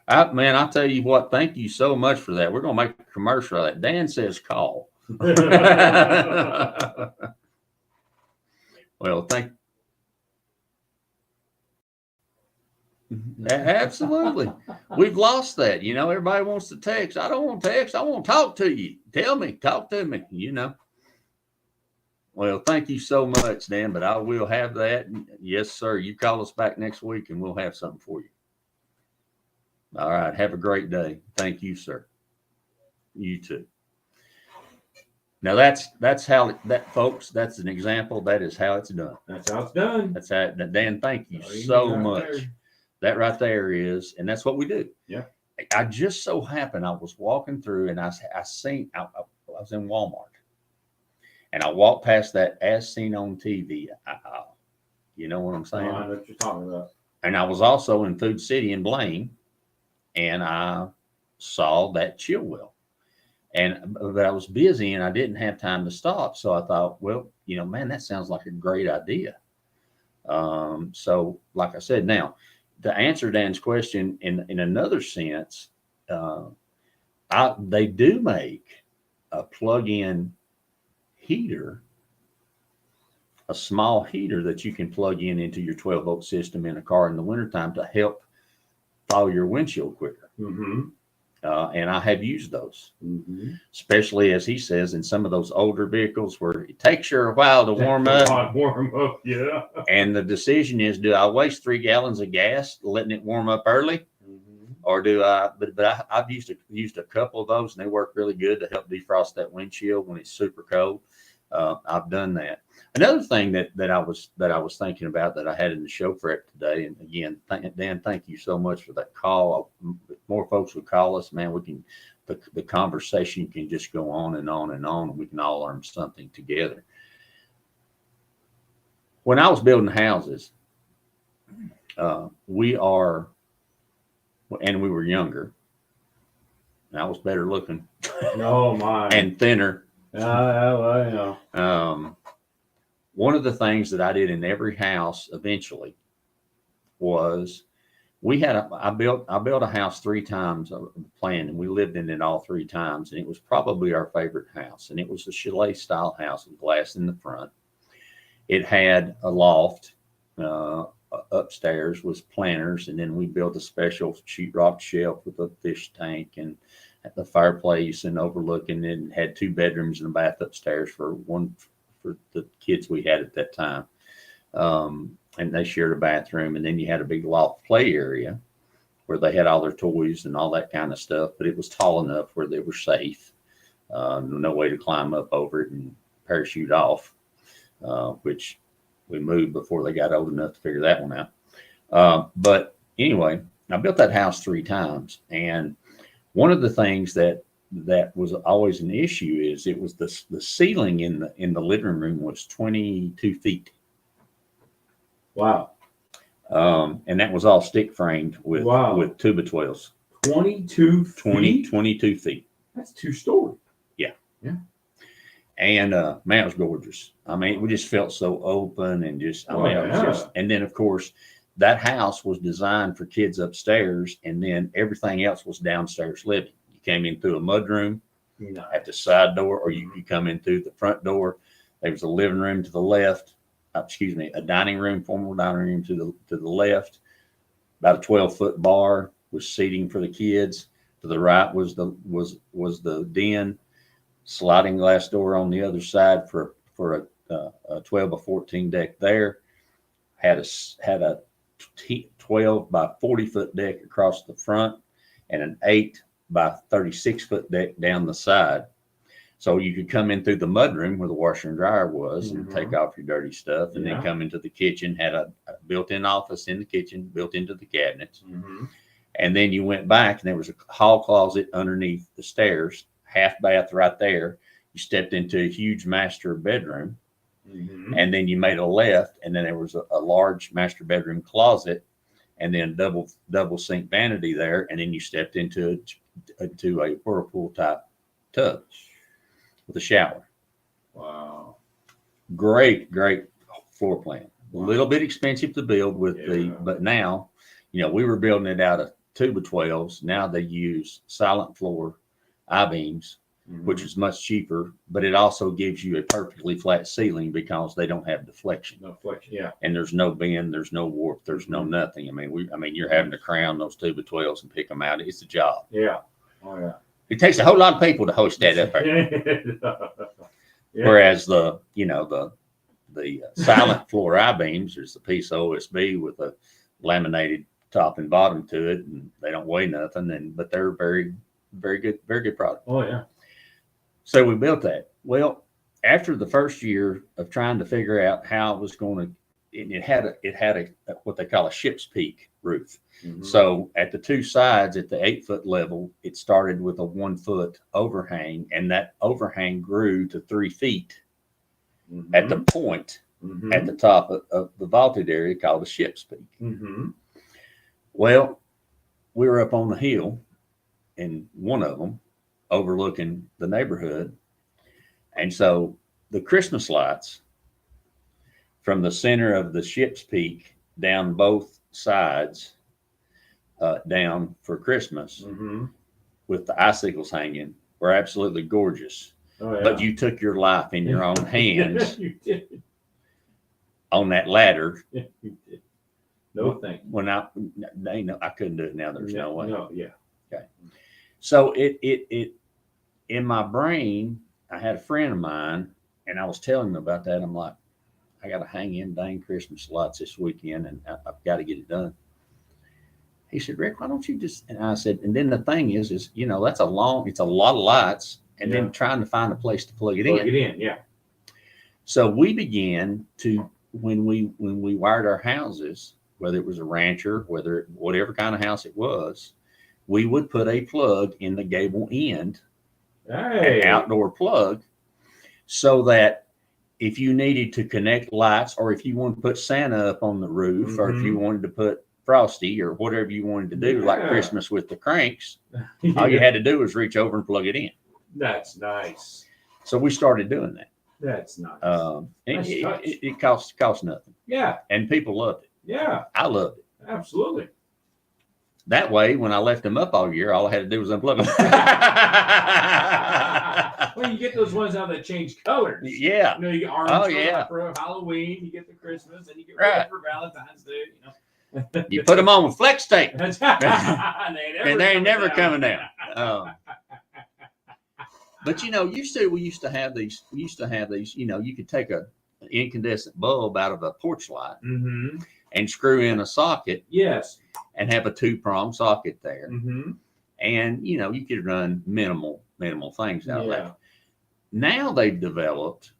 Man, I'll tell you what, thank you so much for that. We're going to make a commercial of that. Dan says call. Well, absolutely. We've lost that. Everybody wants to text. I don't want to text. I want to talk to you. Talk to me, Well, thank you so much, Dan, but I will have that. Yes, sir. You call us back next week and we'll have something for you. All right. Have a great day. Thank you, sir. You too. Now that's how that, folks, that's an example. That is how it's done. That's how it's done. That's how, Dan, thank you so much. That right there is, and that's what we do. Yeah. I just so happened, I was walking through and I was in Walmart. And I walked past that as seen on TV. You know what I'm saying? I know what you're talking about. And I was also in Food City in Blaine, and I saw that chill well. But I was busy and I didn't have time to stop. So I thought, well, man, that sounds like a great idea. So like I said, now to answer Dan's question in another sense, they do make a plug-in heater, a small heater that you can plug into your 12-volt system in a car in the wintertime to help thaw your windshield quicker. Mm-hmm. And I have used those, Mm-hmm. especially, as he says, in some of those older vehicles where it takes you a while to warm up. Yeah. And the decision is, do I waste 3 gallons of gas letting it warm up early? Or do I? But I've used a couple of those, and they work really good to help defrost that windshield when it's super cold. I've done that. Another thing that I was thinking about that I had in the show prep today, and again, Dan, thank you so much for that call. If more folks would call us, man, we can. The conversation can just go on and on and on, and we can all learn something together. When I was building houses, we were younger, and I was better looking Oh my. and thinner. Well, you know. One of the things that I did in every house eventually was I built a house 3 times planned, and we lived in it all 3 times, and it was probably our favorite house. And it was a chalet style house with glass in the front. It had a loft. Upstairs was planters, and then we built a special sheetrock shelf with a fish tank and the fireplace and overlooking it, and had 2 bedrooms and a bath upstairs for the kids we had at that time. And they shared a bathroom, and then you had a big loft play area where they had all their toys and all that kind of stuff, but it was tall enough where they were safe. No way to climb up over it and parachute off, which we moved before they got old enough to figure that one out. But anyway, I built that house 3 times. And one of the things that was always an issue is it was the ceiling in the living room was 22 feet. Wow. And that was all stick framed with 2x12s. 22 feet? 22 feet. That's 2-story. Yeah. Yeah. And man, it was gorgeous. I mean, we just felt so open and just, it was just, and then of course that house was designed for kids upstairs, and then everything else was downstairs living. You came in through a mudroom at the side door, or you come in through the front door. There was a living room to the left. A dining room, formal dining room to the left. About a 12-foot bar with seating for the kids. To the right was the den. Sliding glass door on the other side for a 12 by 14 deck there. Had a 12 by 40 foot deck across the front, and an 8 by 36 foot deck down the side. So you could come in through the mudroom where the washer and dryer was and take off your dirty stuff, and then come into the kitchen. Had a built-in office in the kitchen, built into the cabinets. And then you went back, and there was a hall closet underneath the stairs, half bath right there. You stepped into a huge master bedroom, and then you made a left, and then there was a large master bedroom closet, and then double sink vanity there, and then you stepped into a whirlpool type tub with a shower. Wow. Great floor plan. A little bit expensive to build but now, we were building it out of 2x12s. Now they use silent floor I-beams, which is much cheaper, but it also gives you a perfectly flat ceiling because they don't have deflection. No deflection, yeah. And there's no bend, there's no warp, there's no nothing. I mean, you're having to crown those 2x12s and pick them out. It's a job. Yeah. Oh yeah. It takes a whole lot of people to host that up there. Yeah. Whereas the silent floor I-beams, there's a piece of OSB with a laminated top and bottom to it, and they don't weigh nothing, but they're very good product. Oh yeah. So we built that. Well, after the first year of trying to figure out how it was going to, it had a what they call a ship's peak roof. So at the 2 sides, at the 8-foot level, it started with a 1-foot overhang, and that overhang grew to 3 feet at the point at the top of the vaulted area called the ship's peak. Well, we were up on the hill in one of them overlooking the neighborhood. And so the Christmas lights from the center of the ship's peak down both sides, down for Christmas with the icicles hanging, were absolutely gorgeous. Oh, yeah. But you took your life in your own hands You did. on that ladder. You did. No thank you. When I couldn't do it now. There's no way. No, yeah. Okay. So it in my brain, I had a friend of mine, and I was telling him about that. I'm like, I got to hang in dang Christmas lights this weekend, and I've got to get it done. He said, Rick, why don't you just, and I said, and then the thing is, it's a lot of lights, and then trying to find a place to plug it in. Yeah. So we began to, when we wired our houses, whether it was a rancher, whatever kind of house it was, we would put a plug in the gable end, an outdoor plug, so that if you needed to connect lights, or if you wanted to put Santa up on the roof, or if you wanted to put Frosty or whatever you wanted to do, like Yeah. Christmas with the cranks, all you had to do was reach over and plug it in. That's nice. So we started doing that. That's nice. And Nice touch. it cost nothing, Yeah. and people loved it. Yeah. I loved it. Absolutely. That way, when I left them up all year, all I had to do was unplug them. Well, you get those ones out that change colors. Yeah. You know, you get orange Oh, for, yeah. for Halloween, you get the Christmas, and you get Right. red for Valentine's Day. You know. You put them on with flex tape, and and they ain't never coming down. But you know, we used to have these. You know, you could take an incandescent bulb out of a porch light Mm-hmm. and screw in a socket Yes. and have a 2-prong socket there. Mm-hmm. And you know, you could run minimal things out of Yeah. that. Now they've developed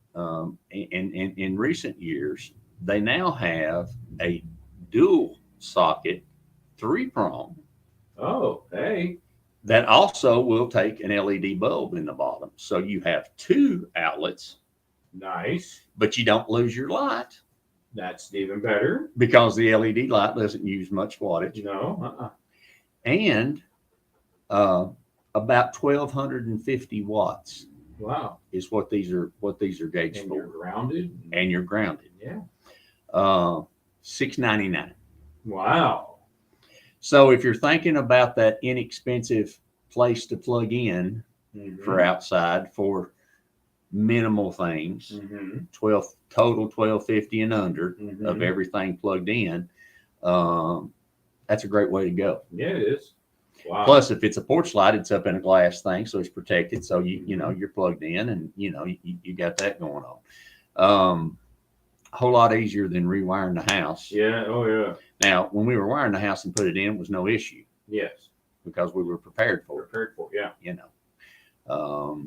in recent years, they now have a dual socket 3-prong Oh, hey. that also will take an LED bulb in the bottom. So you have 2 outlets, Nice. but you don't lose your light That's even better. because the LED light doesn't use much wattage. No. And about 1,250 watts Wow. is what these are gauged And you're for. grounded. And you're grounded. Yeah. $6.99. Wow. So if you're thinking about that inexpensive place to plug in Mhm. for outside for minimal things, Mhm. 1250 and under Mhm. of everything plugged in, that's a great way to go. Yeah, it is. Wow. Plus, if it's a porch light, it's up in a glass thing, so it's protected. So you know you're plugged in, and you know you got that going on. A whole lot easier than rewiring the house. Yeah. Oh, yeah. Now, when we were wiring the house and put it in, it was no issue Yes. because we were prepared for it. Prepared for. Yeah. You know,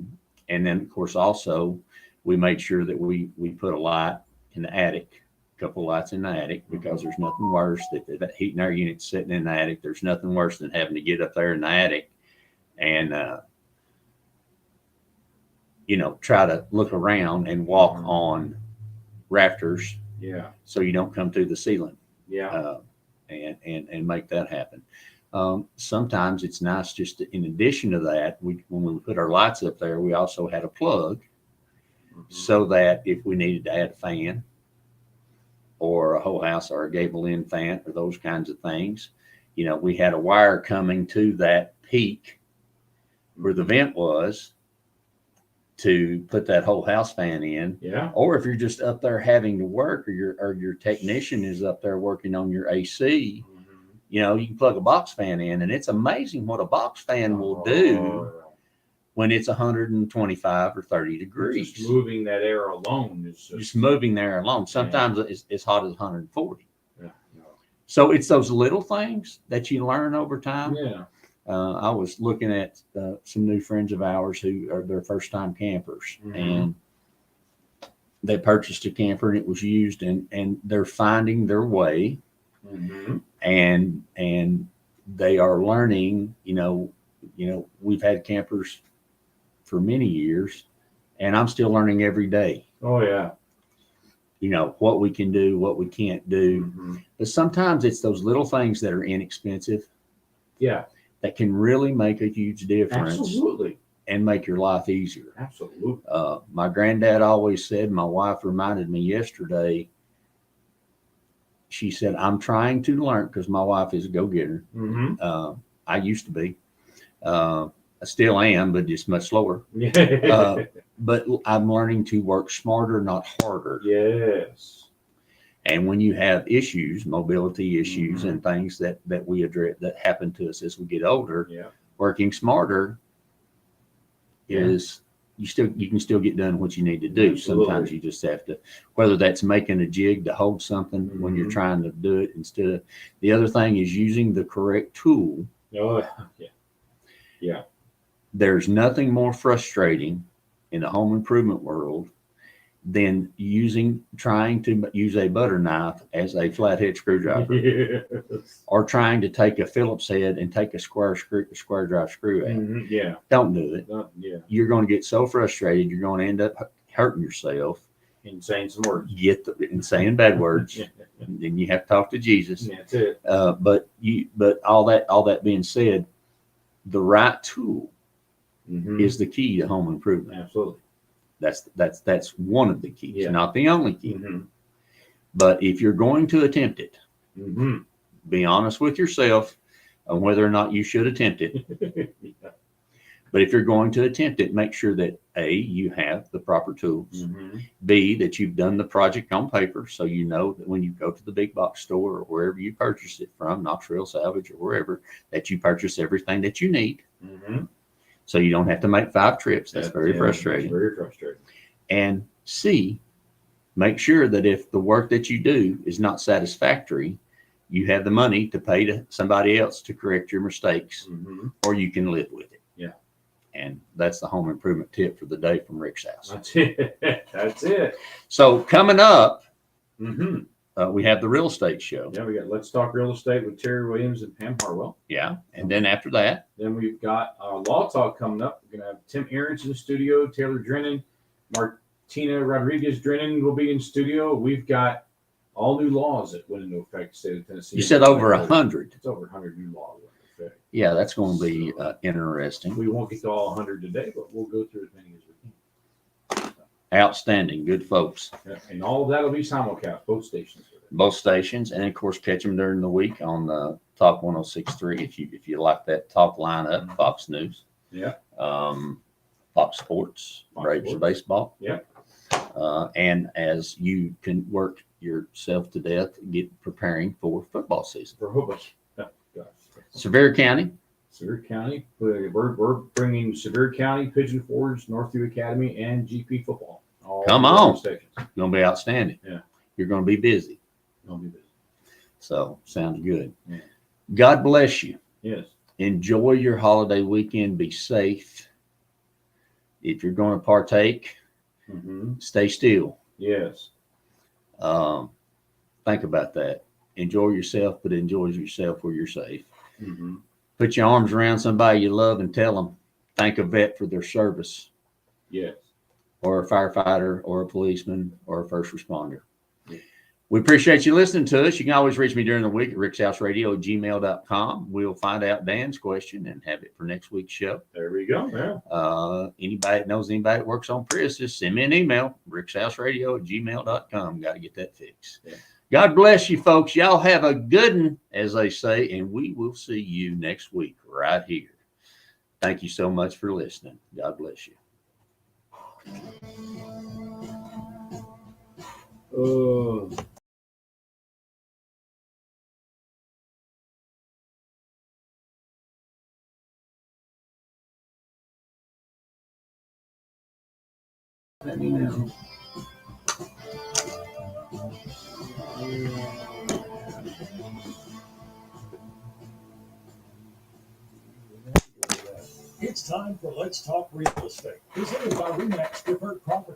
and then of course also we made sure that we put a light in the attic, a couple lights in the attic, because there's nothing worse that heat and air unit's sitting in the attic. There's nothing worse than having to get up there in the attic and you know, try to look around and walk on rafters Yeah. so you don't come through the ceiling. Yeah. And make that happen. Sometimes it's nice just to, in addition to that, when we put our lights up there, we also had a plug so that if we needed to add a fan or a whole house or a gable end fan or those kinds of things, you know, we had a wire coming to that peak where the vent was to put that whole house fan in. Yeah. Or if you're just up there having to work, or your technician is up there working on your AC, you know, you can plug a box fan in, and it's amazing what a box fan will do when it's 125 or 30 degrees. Just moving that air alone is Just moving there alone. Sometimes it's as hot as 140. Yeah. So it's those little things that you learn over time. Yeah. I was looking at some new friends of ours who are their first time campers, Mhm. and they purchased a camper and it was used, and they're finding their way, Mm-hmm. and they are learning. You know, we've had campers for many years, and I'm still learning every day. Oh, yeah. You know, what we can do, what we can't do. Mhm. But sometimes it's those little things that are inexpensive Yeah. that can really make a huge difference Absolutely. and make your life easier. Absolutely. My granddad always said, my wife reminded me yesterday, she said, I'm trying to learn, because my wife is a go-getter. Mm-hmm. I used to be. I still am, but just much slower. Yeah. But I'm learning to work smarter, not harder. Yes. And when you have issues, mobility issues, Mhm. and things that we address that happen to us as we get older, Yeah. working smarter is you can still get done what you need to do. Absolutely. Sometimes you just have to, whether that's making a jig to hold something when you're Mhm. trying to do it instead of, the other thing is using the correct tool. Oh, yeah. Yeah. There's nothing more frustrating in the home improvement world than trying to use a butter knife as a flathead screwdriver, Yes. or trying to take a Phillips head and take a square drive screw out. Mhm. Yeah. Don't do it. Yeah. You're going to get so frustrated, you're going to end up hurting yourself. And saying some words. And saying bad words. then you have to talk to Jesus. That's it. But all that being said, the right tool Mhm. is the key to home improvement. Absolutely. That's one of the keys, Yeah. not the only key. Mhm. But if you're going to attempt it, Mhm. be honest with yourself on whether or not you should attempt it. Yeah. But if you're going to attempt it, make sure that A, you have the proper tools. Mhm. B, that you've done the project on paper, so you know that when you go to the big box store or wherever you purchase it from, Knox Rail Salvage or wherever, that you purchase everything that you need, Mhm. so you don't have to make 5 trips. That's very Yeah, frustrating. That's very frustrating. And C, make sure that if the work that you do is not satisfactory, you have the money to pay to somebody else to correct your mistakes, Mhm. or you can live with it. Yeah. And that's the home improvement tip for the day from Rick's house. That's it. That's it. So coming up, Hmm. we have the real estate show. Yeah, we got Let's Talk Real Estate with Terry Williams and Pam Harwell. Yeah. And then after that, Then we've got Law Talk coming up. We're going to have Tim Aarons in the studio, Taylor Drennan, Martina Rodriguez Drennan will be in studio. We've got all new laws that went into effect in the state of Tennessee. you said over 100. It's over 100 new laws that went into effect. Yeah, that's going to be interesting. We won't get to all 100 today, but we'll go through as many as we can. Outstanding. Good folks. Yeah, and all of that will be simulcast, both stations. Both stations. And of course, catch them during the week on Talk 106.3 if you like that talk lineup, Fox News. Yeah. Fox Sports, Fox Braves Sports. Baseball. Yeah. And as you can work yourself to death, get preparing for football season. For football. Oh, gosh. Sevier County, Sevier County, we're bringing Sevier County, Pigeon Forge, Northview Academy, and GP football. All Come four on. stations. going to be outstanding. Yeah. You're going to be busy. Don't be busy. So sounds good. Yeah. God bless you. Yes. Enjoy your holiday weekend. Be safe. If you're going to partake, Mm-hmm. stay still. Yes. Think about that. Enjoy yourself, but enjoy yourself where you're safe. Mm-hmm. Put your arms around somebody you love and tell them, thank a vet for their service, Yes. or a firefighter, or a policeman, or a first responder. Yeah. We appreciate you listening to us. You can always reach me during the week at rickshouseradio@gmail.com. We'll find out Dan's question and have it for next week's show. There we go. Yeah. Anybody that knows anybody that works on Prius, send me an email, rickshouseradio@gmail.com. Got to get that fixed. Yeah. God bless you, folks. Y'all have a good one, as they say, and we will see you next week right here. Thank you so much for listening. God bless you. Oh. Let me know. It's time for Let's Talk Real Estate, presented by RE/MAX Preferred Property.